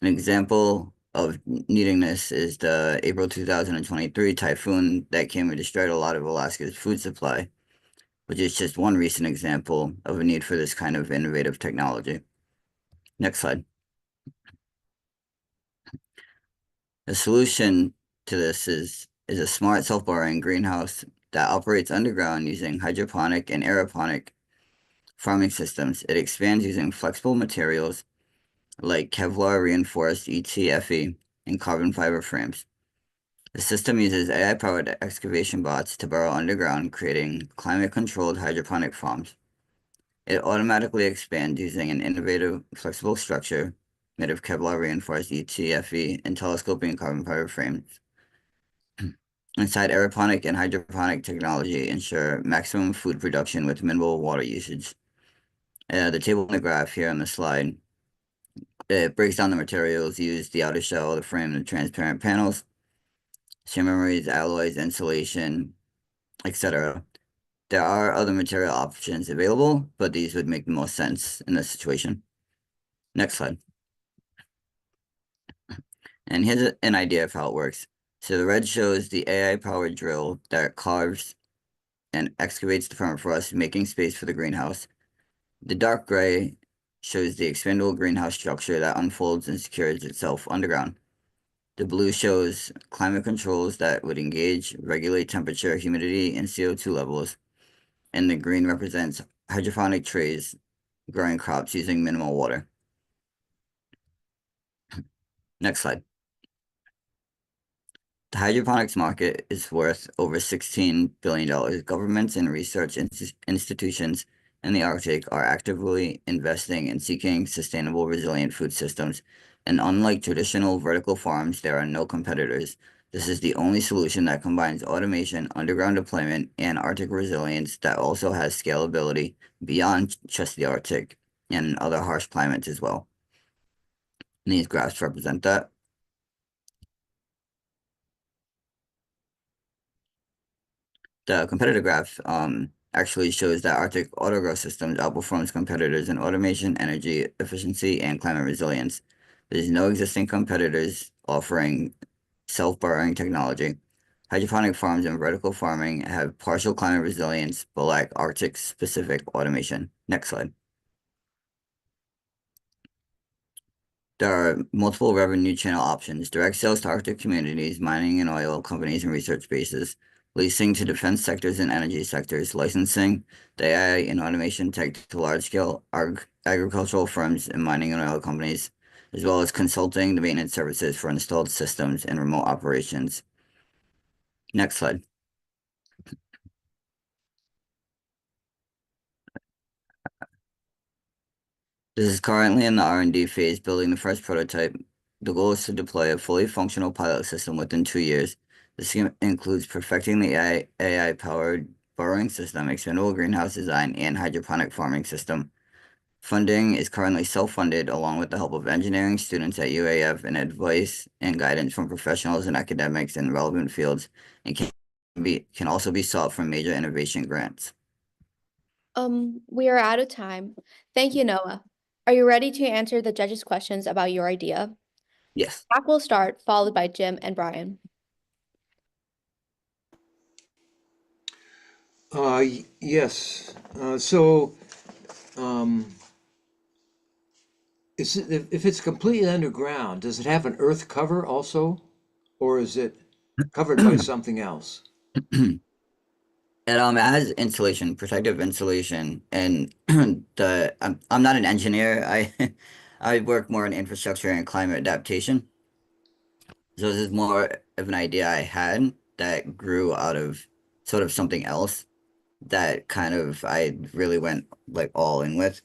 An example of needing this is the April 2023 typhoon that came and destroyed a lot of Alaska's food supply, which is just one recent example of a need for this kind of innovative technology. Next slide. The solution to this is a smart self-burrowing greenhouse that operates underground using hydroponic and aeroponic farming systems. It expands using flexible materials like Kevlar reinforced ETFE and carbon fiber frames. The system uses AI-powered excavation bots to burrow underground, creating climate-controlled hydroponic farms. It automatically expands using an innovative, flexible structure made of Kevlar reinforced ETFE and telescoping carbon fiber frames. Inside, aeroponic and hydroponic technology ensure maximum food production with minimal water usage. The table in the graph here on the slide, it breaks down the materials used, the outer shell, the frame, the transparent panels, shimmeries, alloys, insulation, etc. There are other material options available, but these would make the most sense in this situation. Next slide. And here's an idea of how it works. So the red shows the AI-powered drill that carves and excavates the permafrost, making space for the greenhouse. The dark gray shows the expandable greenhouse structure that unfolds and secures itself underground. The blue shows climate controls that would engage, regulate temperature, humidity, and CO2 levels. And the green represents hydroponic trays growing crops using minimal water. Next slide. The hydroponics market is worth over $16 billion. Governments and research institutions in the Arctic are actively investing in seeking sustainable, resilient food systems. And unlike traditional vertical farms, there are no competitors. This is the only solution that combines automation, underground deployment, and Arctic resilience that also has scalability beyond just the Arctic and other harsh climates as well. And these graphs represent that. The competitor graph actually shows that Arctic autogrow systems outperforms competitors in automation, energy efficiency, and climate resilience. There's no existing competitors offering self-burrowing technology. Hydroponic farms and vertical farming have partial climate resilience, but lack Arctic-specific automation. Next slide. There are multiple revenue channel options: direct sales to Arctic communities, mining and oil companies and research bases, leasing to defense sectors and energy sectors, licensing the AI and automation tech to large-scale agricultural firms and mining and oil companies, as well as consulting the maintenance services for installed systems and remote operations. Next slide. This is currently in the R&D phase, building the first prototype. The goal is to deploy a fully functional pilot system within 2 years. This includes perfecting the AI-powered burrowing system, expandable greenhouse design, and hydroponic farming system. Funding is currently self-funded, along with the help of engineering students at UAF and advice and guidance from professionals and academics in relevant fields, and can also be sought from major innovation grants. We are out of time. Thank you, Noah. Are you ready to answer the judges' questions about your idea? Yes. Jack will start, followed by Jim and Brian. Yes. If it's completely underground, does it have an earth cover also, or is it covered by something else? It has insulation, protective insulation, and I'm not an engineer. I work more in infrastructure and climate adaptation. So this is more of an idea I had that grew out of sort of something else that kind of I really went like all in with.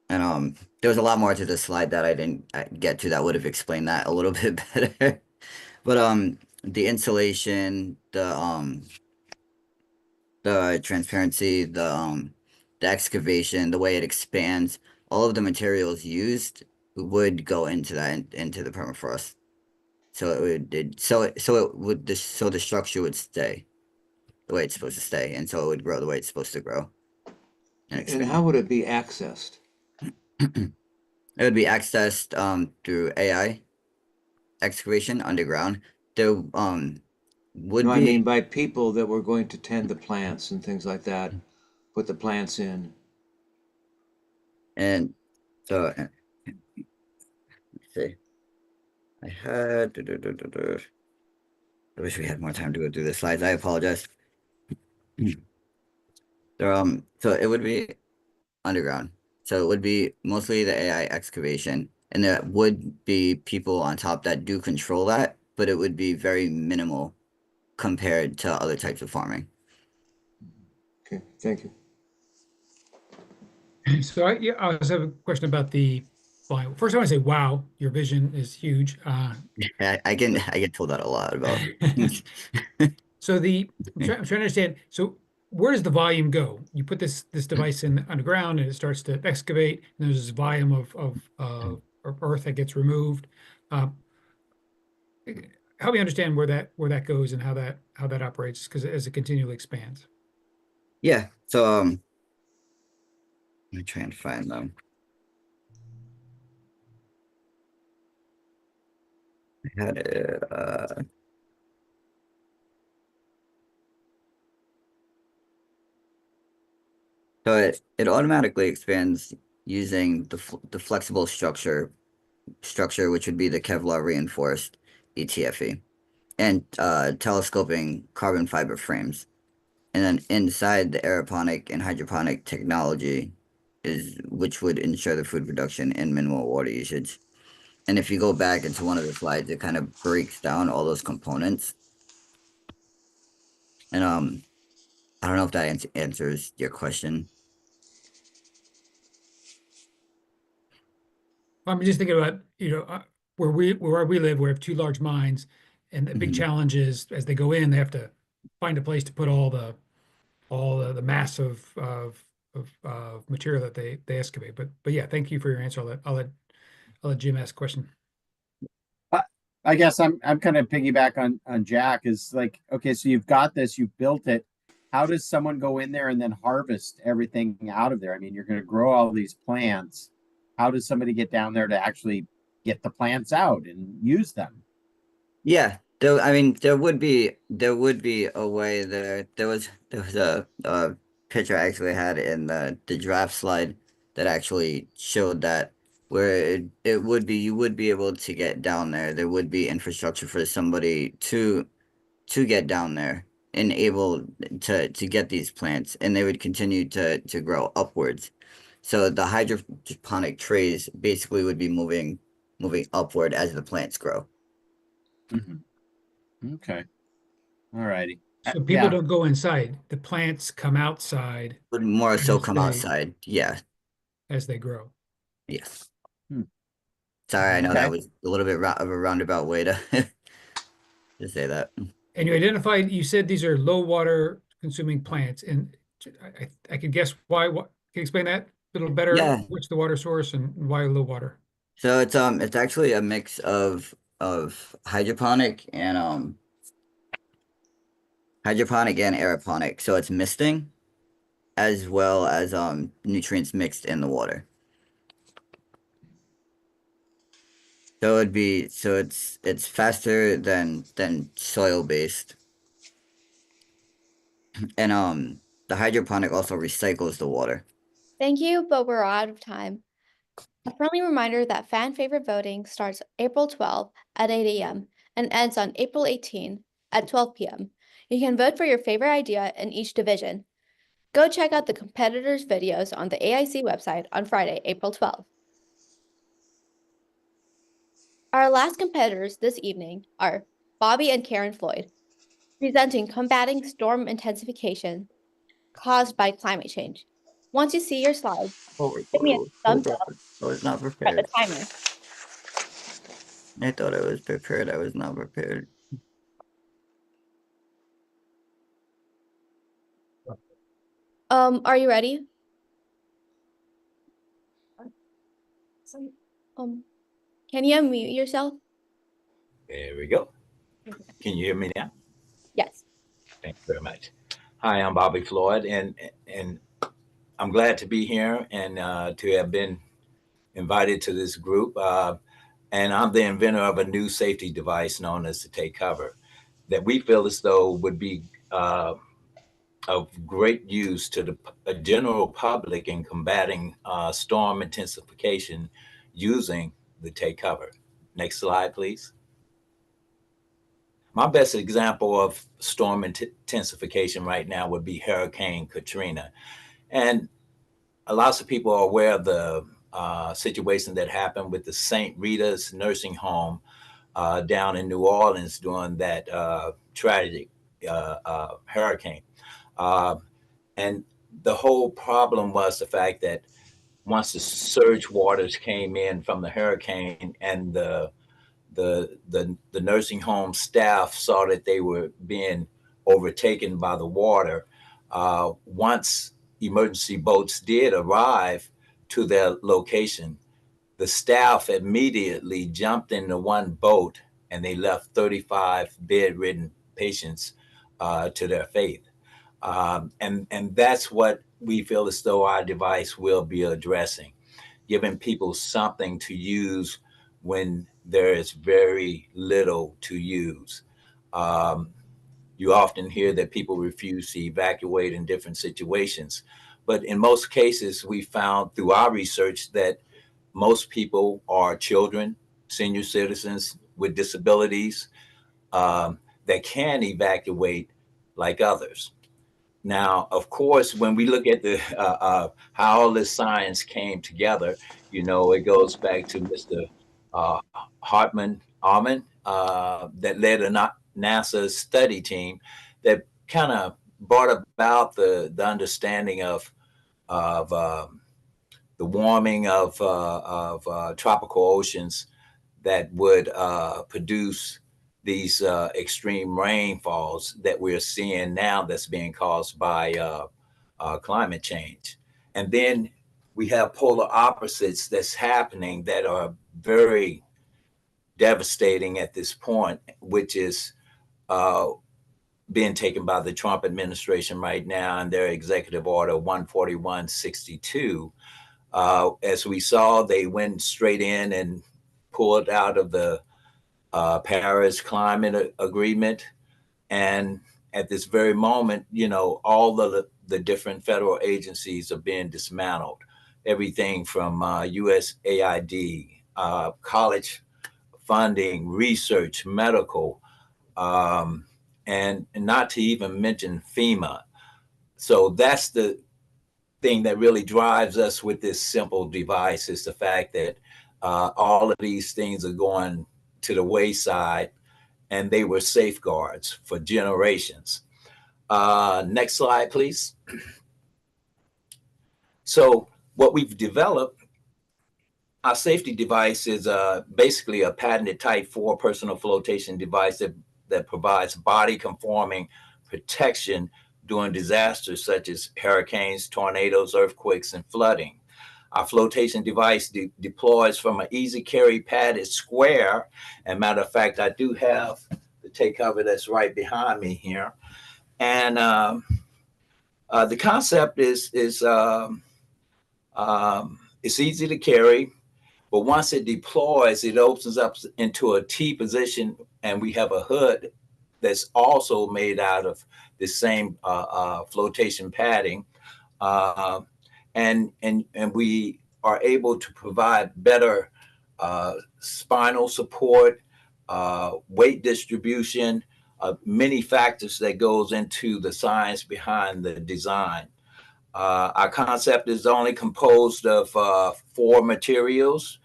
And there was a lot more to the slide that I didn't get to that would have explained that a little bit better. But the insulation, the transparency, the excavation, the way it expands, all of the materials used would go into that into the permafrost. So the structure would stay the way it's supposed to stay, and so it would grow the way it's supposed to grow. And how would it be accessed? It would be accessed through AI excavation underground. There would No, be I mean by people that were going to tend the plants and things like that, put the plants in. And so let's see. I had I wish we had more time to go through the slides. I apologize. So it would be underground. So it would be mostly the AI excavation, and there would be people on top that do control that, but it would be very minimal compared to other types of farming. Okay, thank you. So I also have a question about the bio. First, I want to say, wow, your vision is huge. I get told that a lot about. So I'm trying to understand. So where does the volume go? You put this device in underground and it starts to excavate, and there's this volume of earth that gets removed. Help me understand where that goes and how that operates, because as it continually expands. Yeah. So let me try and find them. I had it. So it automatically expands using the flexible structure, which would be the Kevlar reinforced ETFE, and telescoping carbon fiber frames. And then inside the aeroponic and hydroponic technology which would ensure the food production and minimal water usage. And if you go back into one of the slides, it kind of breaks down all those components. And I don't know if that answers your question. I'm just thinking about, where we live, we have two large mines, and the big Mhm. challenge is as they go in, they have to find a place to put all the mass of material that they excavate. But yeah, thank you for your answer. I'll let Jim ask a question. I guess I'm kind of piggyback on Jack is like, okay, so you've got this, you've built it. How does someone go in there and then harvest everything out of there? I mean, you're going to grow all these plants. How does somebody get down there to actually get the plants out and use them? Yeah, I mean, there would be a way there. There was a picture I actually had in the draft slide that actually showed that where it would be you would be able to get down there. There would be infrastructure for somebody to get down there and able to get these plants, and they would continue to grow upwards. So the hydroponic trays basically would be moving upward as the plants grow. Okay. All righty. So people Yeah. don't go inside. The plants come outside Would more so As come they- outside. Yeah. as they grow. Yes. Hmm. Sorry, I know Okay. that was a little bit of a roundabout way to to say that. And you said these are low water consuming plants, and I could guess why. What can you explain that a little better? Yeah. What's the water source and why low water? So it's actually a mix of hydroponic and aeroponic. So it's misting as well as nutrients mixed in the water. So it's faster than soil based. And the hydroponic also recycles the water. Thank you, but we're out of time. A friendly reminder that fan favorite voting starts April 12th at 8 a.m. and ends on April 18th at 12 p.m. You can vote for your favorite idea in each division. Go check out the competitors' videos on the AIC website on Friday, April 12th. Our last competitors this evening are Bobby and Karen Floyd, presenting combating storm intensification caused by climate change. Once you see your slides, give me a thumbs up. I was not Start the prepared. timer. I thought I was prepared. I was not prepared. Are you ready? Can you unmute yourself? There we go. Can you hear me now? Yes. Thank you very much. Hi, I'm Bobby Floyd, and I'm glad to be here and to have been invited to this group. And I'm the inventor of a new safety device known as the Take Cover that we feel as though would be of great use to the general public in combating storm intensification using the Take Cover. Next slide, please. My best example of storm intensification right now would be Hurricane Katrina. And lots of people are aware of the situation that happened with the St. Rita's nursing home down in New Orleans during that tragic hurricane. And the whole problem was the fact that once the surge waters came in from the hurricane and the nursing home staff saw that they were being overtaken by the water. Once emergency boats did arrive to their location, the staff immediately jumped into one boat and they left 35 bedridden patients to their fate. And that's what we feel as though our device will be addressing, giving people something to use when there is very little to use. You often hear that people refuse to evacuate in different situations. But in most cases, we found through our research that most people are children, senior citizens with disabilities that can evacuate like others. Now, of course, when we look at the how all this science came together, it goes back to Mr. Hartman Arman that led a NASA study team that kind of brought about the understanding of warming of tropical oceans that would produce these extreme rainfalls that we're seeing now that's being caused by climate change. And then we have polar opposites that's happening that are very devastating at this point, which is being taken by the Trump administration right now in their executive order 14162. As we saw, they went straight in and pulled out of the Paris Climate Agreement. And at this very moment, you know, all the different federal agencies are being dismantled. Everything from USAID, college funding, research, medical, and not to even mention FEMA. So that's the thing that really drives us with this simple device, is the fact that all of these things are going to the wayside, and they were safeguards for generations. Next slide, please. So what we've developed, our safety device is basically a patented Type 4 personal flotation device that provides body-conforming protection during disasters such as hurricanes, tornadoes, earthquakes, and flooding. Our flotation device deploys from an easy carry padded square. And matter of fact, I do have the take cover that's right behind me here. And the concept is it's easy to carry, but once it deploys, it opens up into a T position, and we have a hood that's also made out of the same flotation padding. And we are able to provide better spinal support, weight distribution, many factors that goes into the science behind the design. Our concept is only composed of 4 materials.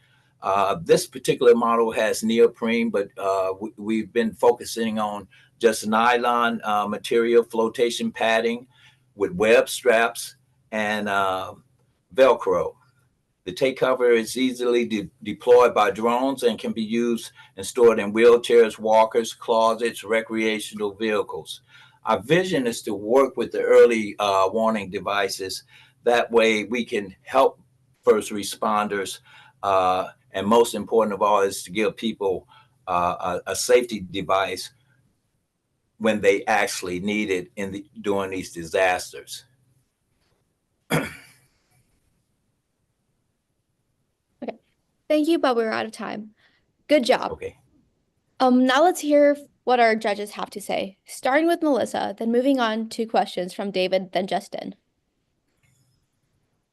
This particular model has neoprene, but we've been focusing on just nylon material, flotation padding with web straps and Velcro. The take cover is easily deployed by drones and can be used and stored in wheelchairs, walkers, closets, recreational vehicles. Our vision is to work with the early warning devices. That way we can help first responders, and most important of all is to give people a safety device when they actually need it during these disasters. Okay, thank you, but we're out of time. Good job. Okay. Now let's hear what our judges have to say, starting with Melissa, then moving on to questions from David, then Justin.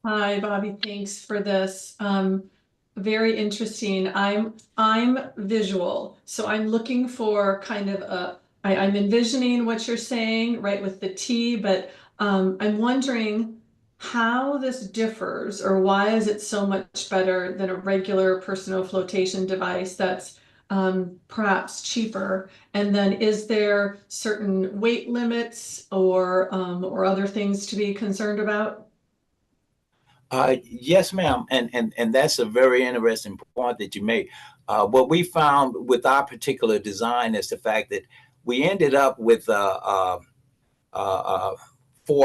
Hi, Bobby. Thanks for this. Very interesting. I'm visual, so I'm looking for kind of I'm envisioning what you're saying, right, with the T, but I'm wondering how this differs, or why is it so much better than a regular personal flotation device that's perhaps cheaper? And then is there certain weight limits or other things to be concerned about? Yes, ma'am. And that's a very interesting point that you made. What we found with our particular design is the fact that we ended up with 4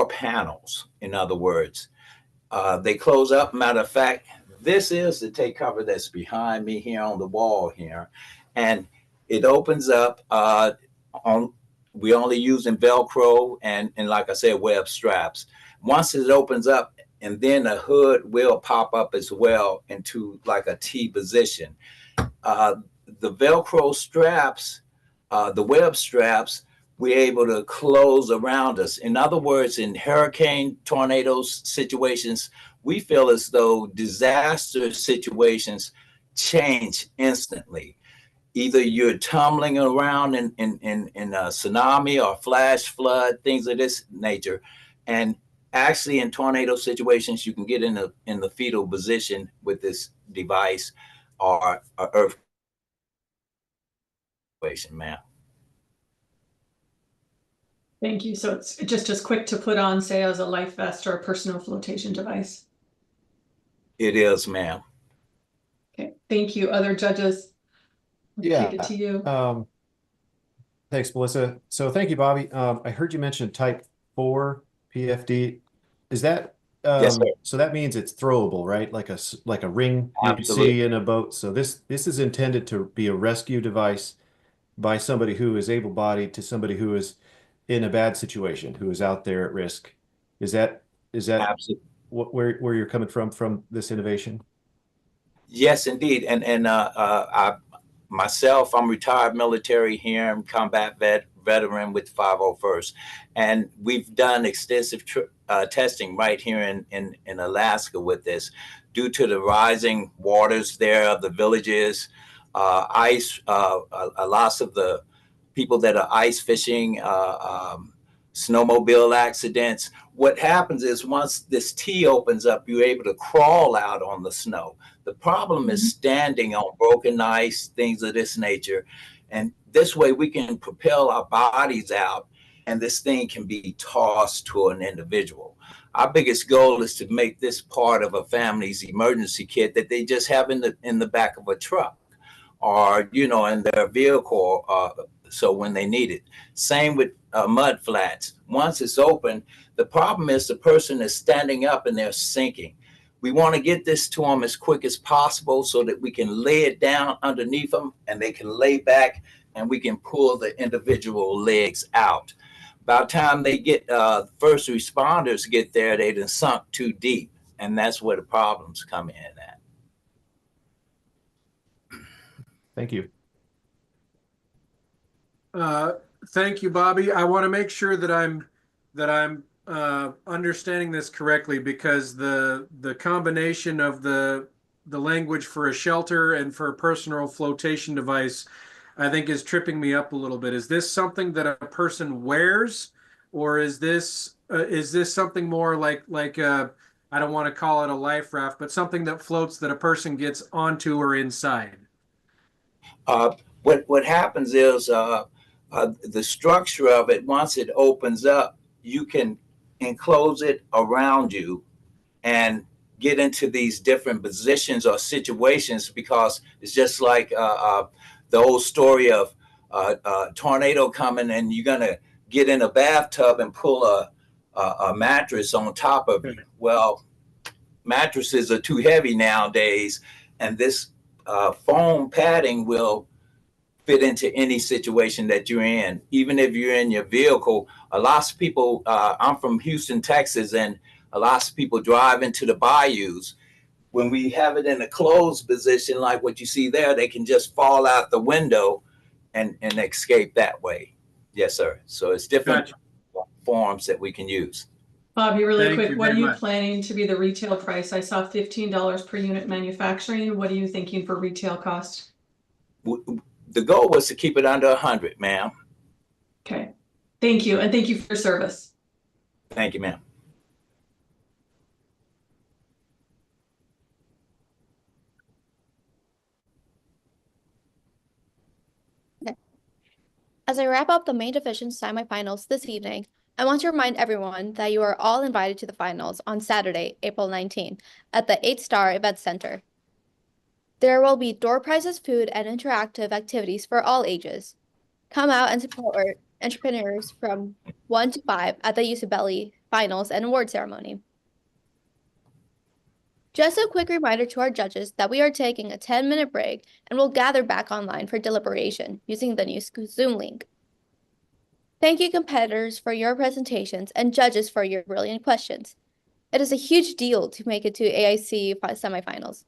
panels, in other words. They close up. Matter of fact, this is the take cover that's behind me here on the wall here. And it opens up we only use in Velcro and like I said, web straps. Once it opens up, and then a hood will pop up as well into like a T position. The Velcro straps, the web straps, we're able to close around us. In other words, in hurricane, tornadoes situations, we feel as though disaster situations change instantly. Either you're tumbling around in a tsunami or flash flood, things of this nature. And actually, in tornado situations, you can get in the fetal position with this device or earth situation, ma'am. Thank you. So it's just as quick to put on, say, as a life vest or a personal flotation device. It is, ma'am. Okay, thank you. Other judges? Yeah. Kick it to you. Thanks, Melissa. So thank you, Bobby. I heard you mention type 4 PFD. Is that Yes, sir. so that means it's throwable, right? Like a ring you Absolutely. see in a boat. So this is intended to be a rescue device by somebody who is able-bodied to somebody who is in a bad situation, who is out there at risk. Is that Absolutely. where you're coming from this innovation? Yes, indeed. And I myself, I'm retired military here. I'm combat veteran with 501st, and we've done extensive testing right here in Alaska with this, due to the rising waters there of the villages, ice, a loss of the people that are ice fishing, snowmobile accidents. What happens is once this T opens up, you're able to crawl out on the snow. The problem is standing on broken ice, things of this nature. And this way we can propel our bodies out and this thing can be tossed to an individual. Our biggest goal is to make this part of a family's emergency kit that they just have in the back of a truck or, you know, in their vehicle. So when they need it. Same with mud flats. Once it's open, the problem is the person is standing up and they're sinking. We want to get this to them as quick as possible so that we can lay it down underneath them and they can lay back and we can pull the individual legs out. By the time they get first responders get there, they done sunk too deep. And that's where the problems come in at. Thank you. Thank you, Bobby. I want to make sure that I'm understanding this correctly, because the combination of the language for a shelter and for a personal flotation device, I think, is tripping me up a little bit. Is this something that a person wears, or is this something more like I don't want to call it a life raft, but something that floats that a person gets onto or inside? What happens is the structure of it, once it opens up, you can enclose it around you and get into these different positions or situations, because it's just like the old story of a tornado coming and you're going to get in a bathtub and pull a mattress on top of you. Well, mattresses are too heavy nowadays, and this foam padding will fit into any situation that you're in. Even if you're in your vehicle, a lot of people, I'm from Houston, Texas, and a lot of people drive into the bayous. When we have it in a closed position, like what you see there, they can just fall out the window and escape that way. Yes, sir. So it's different forms that we can use. Bobby, really quick, what are you planning to be the retail price? I saw $15 per unit manufacturing. What are you thinking for retail cost? The goal was to keep it under 100, ma'am. Okay. Thank you. And thank you for your service. Thank you, ma'am. As I wrap up the main division semifinals this evening, I want to remind everyone that you are all invited to the finals on Saturday, April 19, at the 8-Star Event Center. There will be door prizes, food, and interactive activities for all ages. Come out and support entrepreneurs from 1 to 5 at the Usabelli Finals and Award Ceremony. Just a quick reminder to our judges that we are taking a 10-minute break and will gather back online for deliberation using the new Zoom link. Thank you, competitors, for your presentations and judges for your brilliant questions. It is a huge deal to make it to AIC semifinals.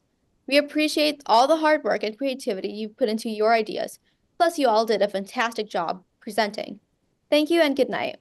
We appreciate all the hard work and creativity you've put into your ideas. Plus, you all did a fantastic job presenting. Thank you and good night.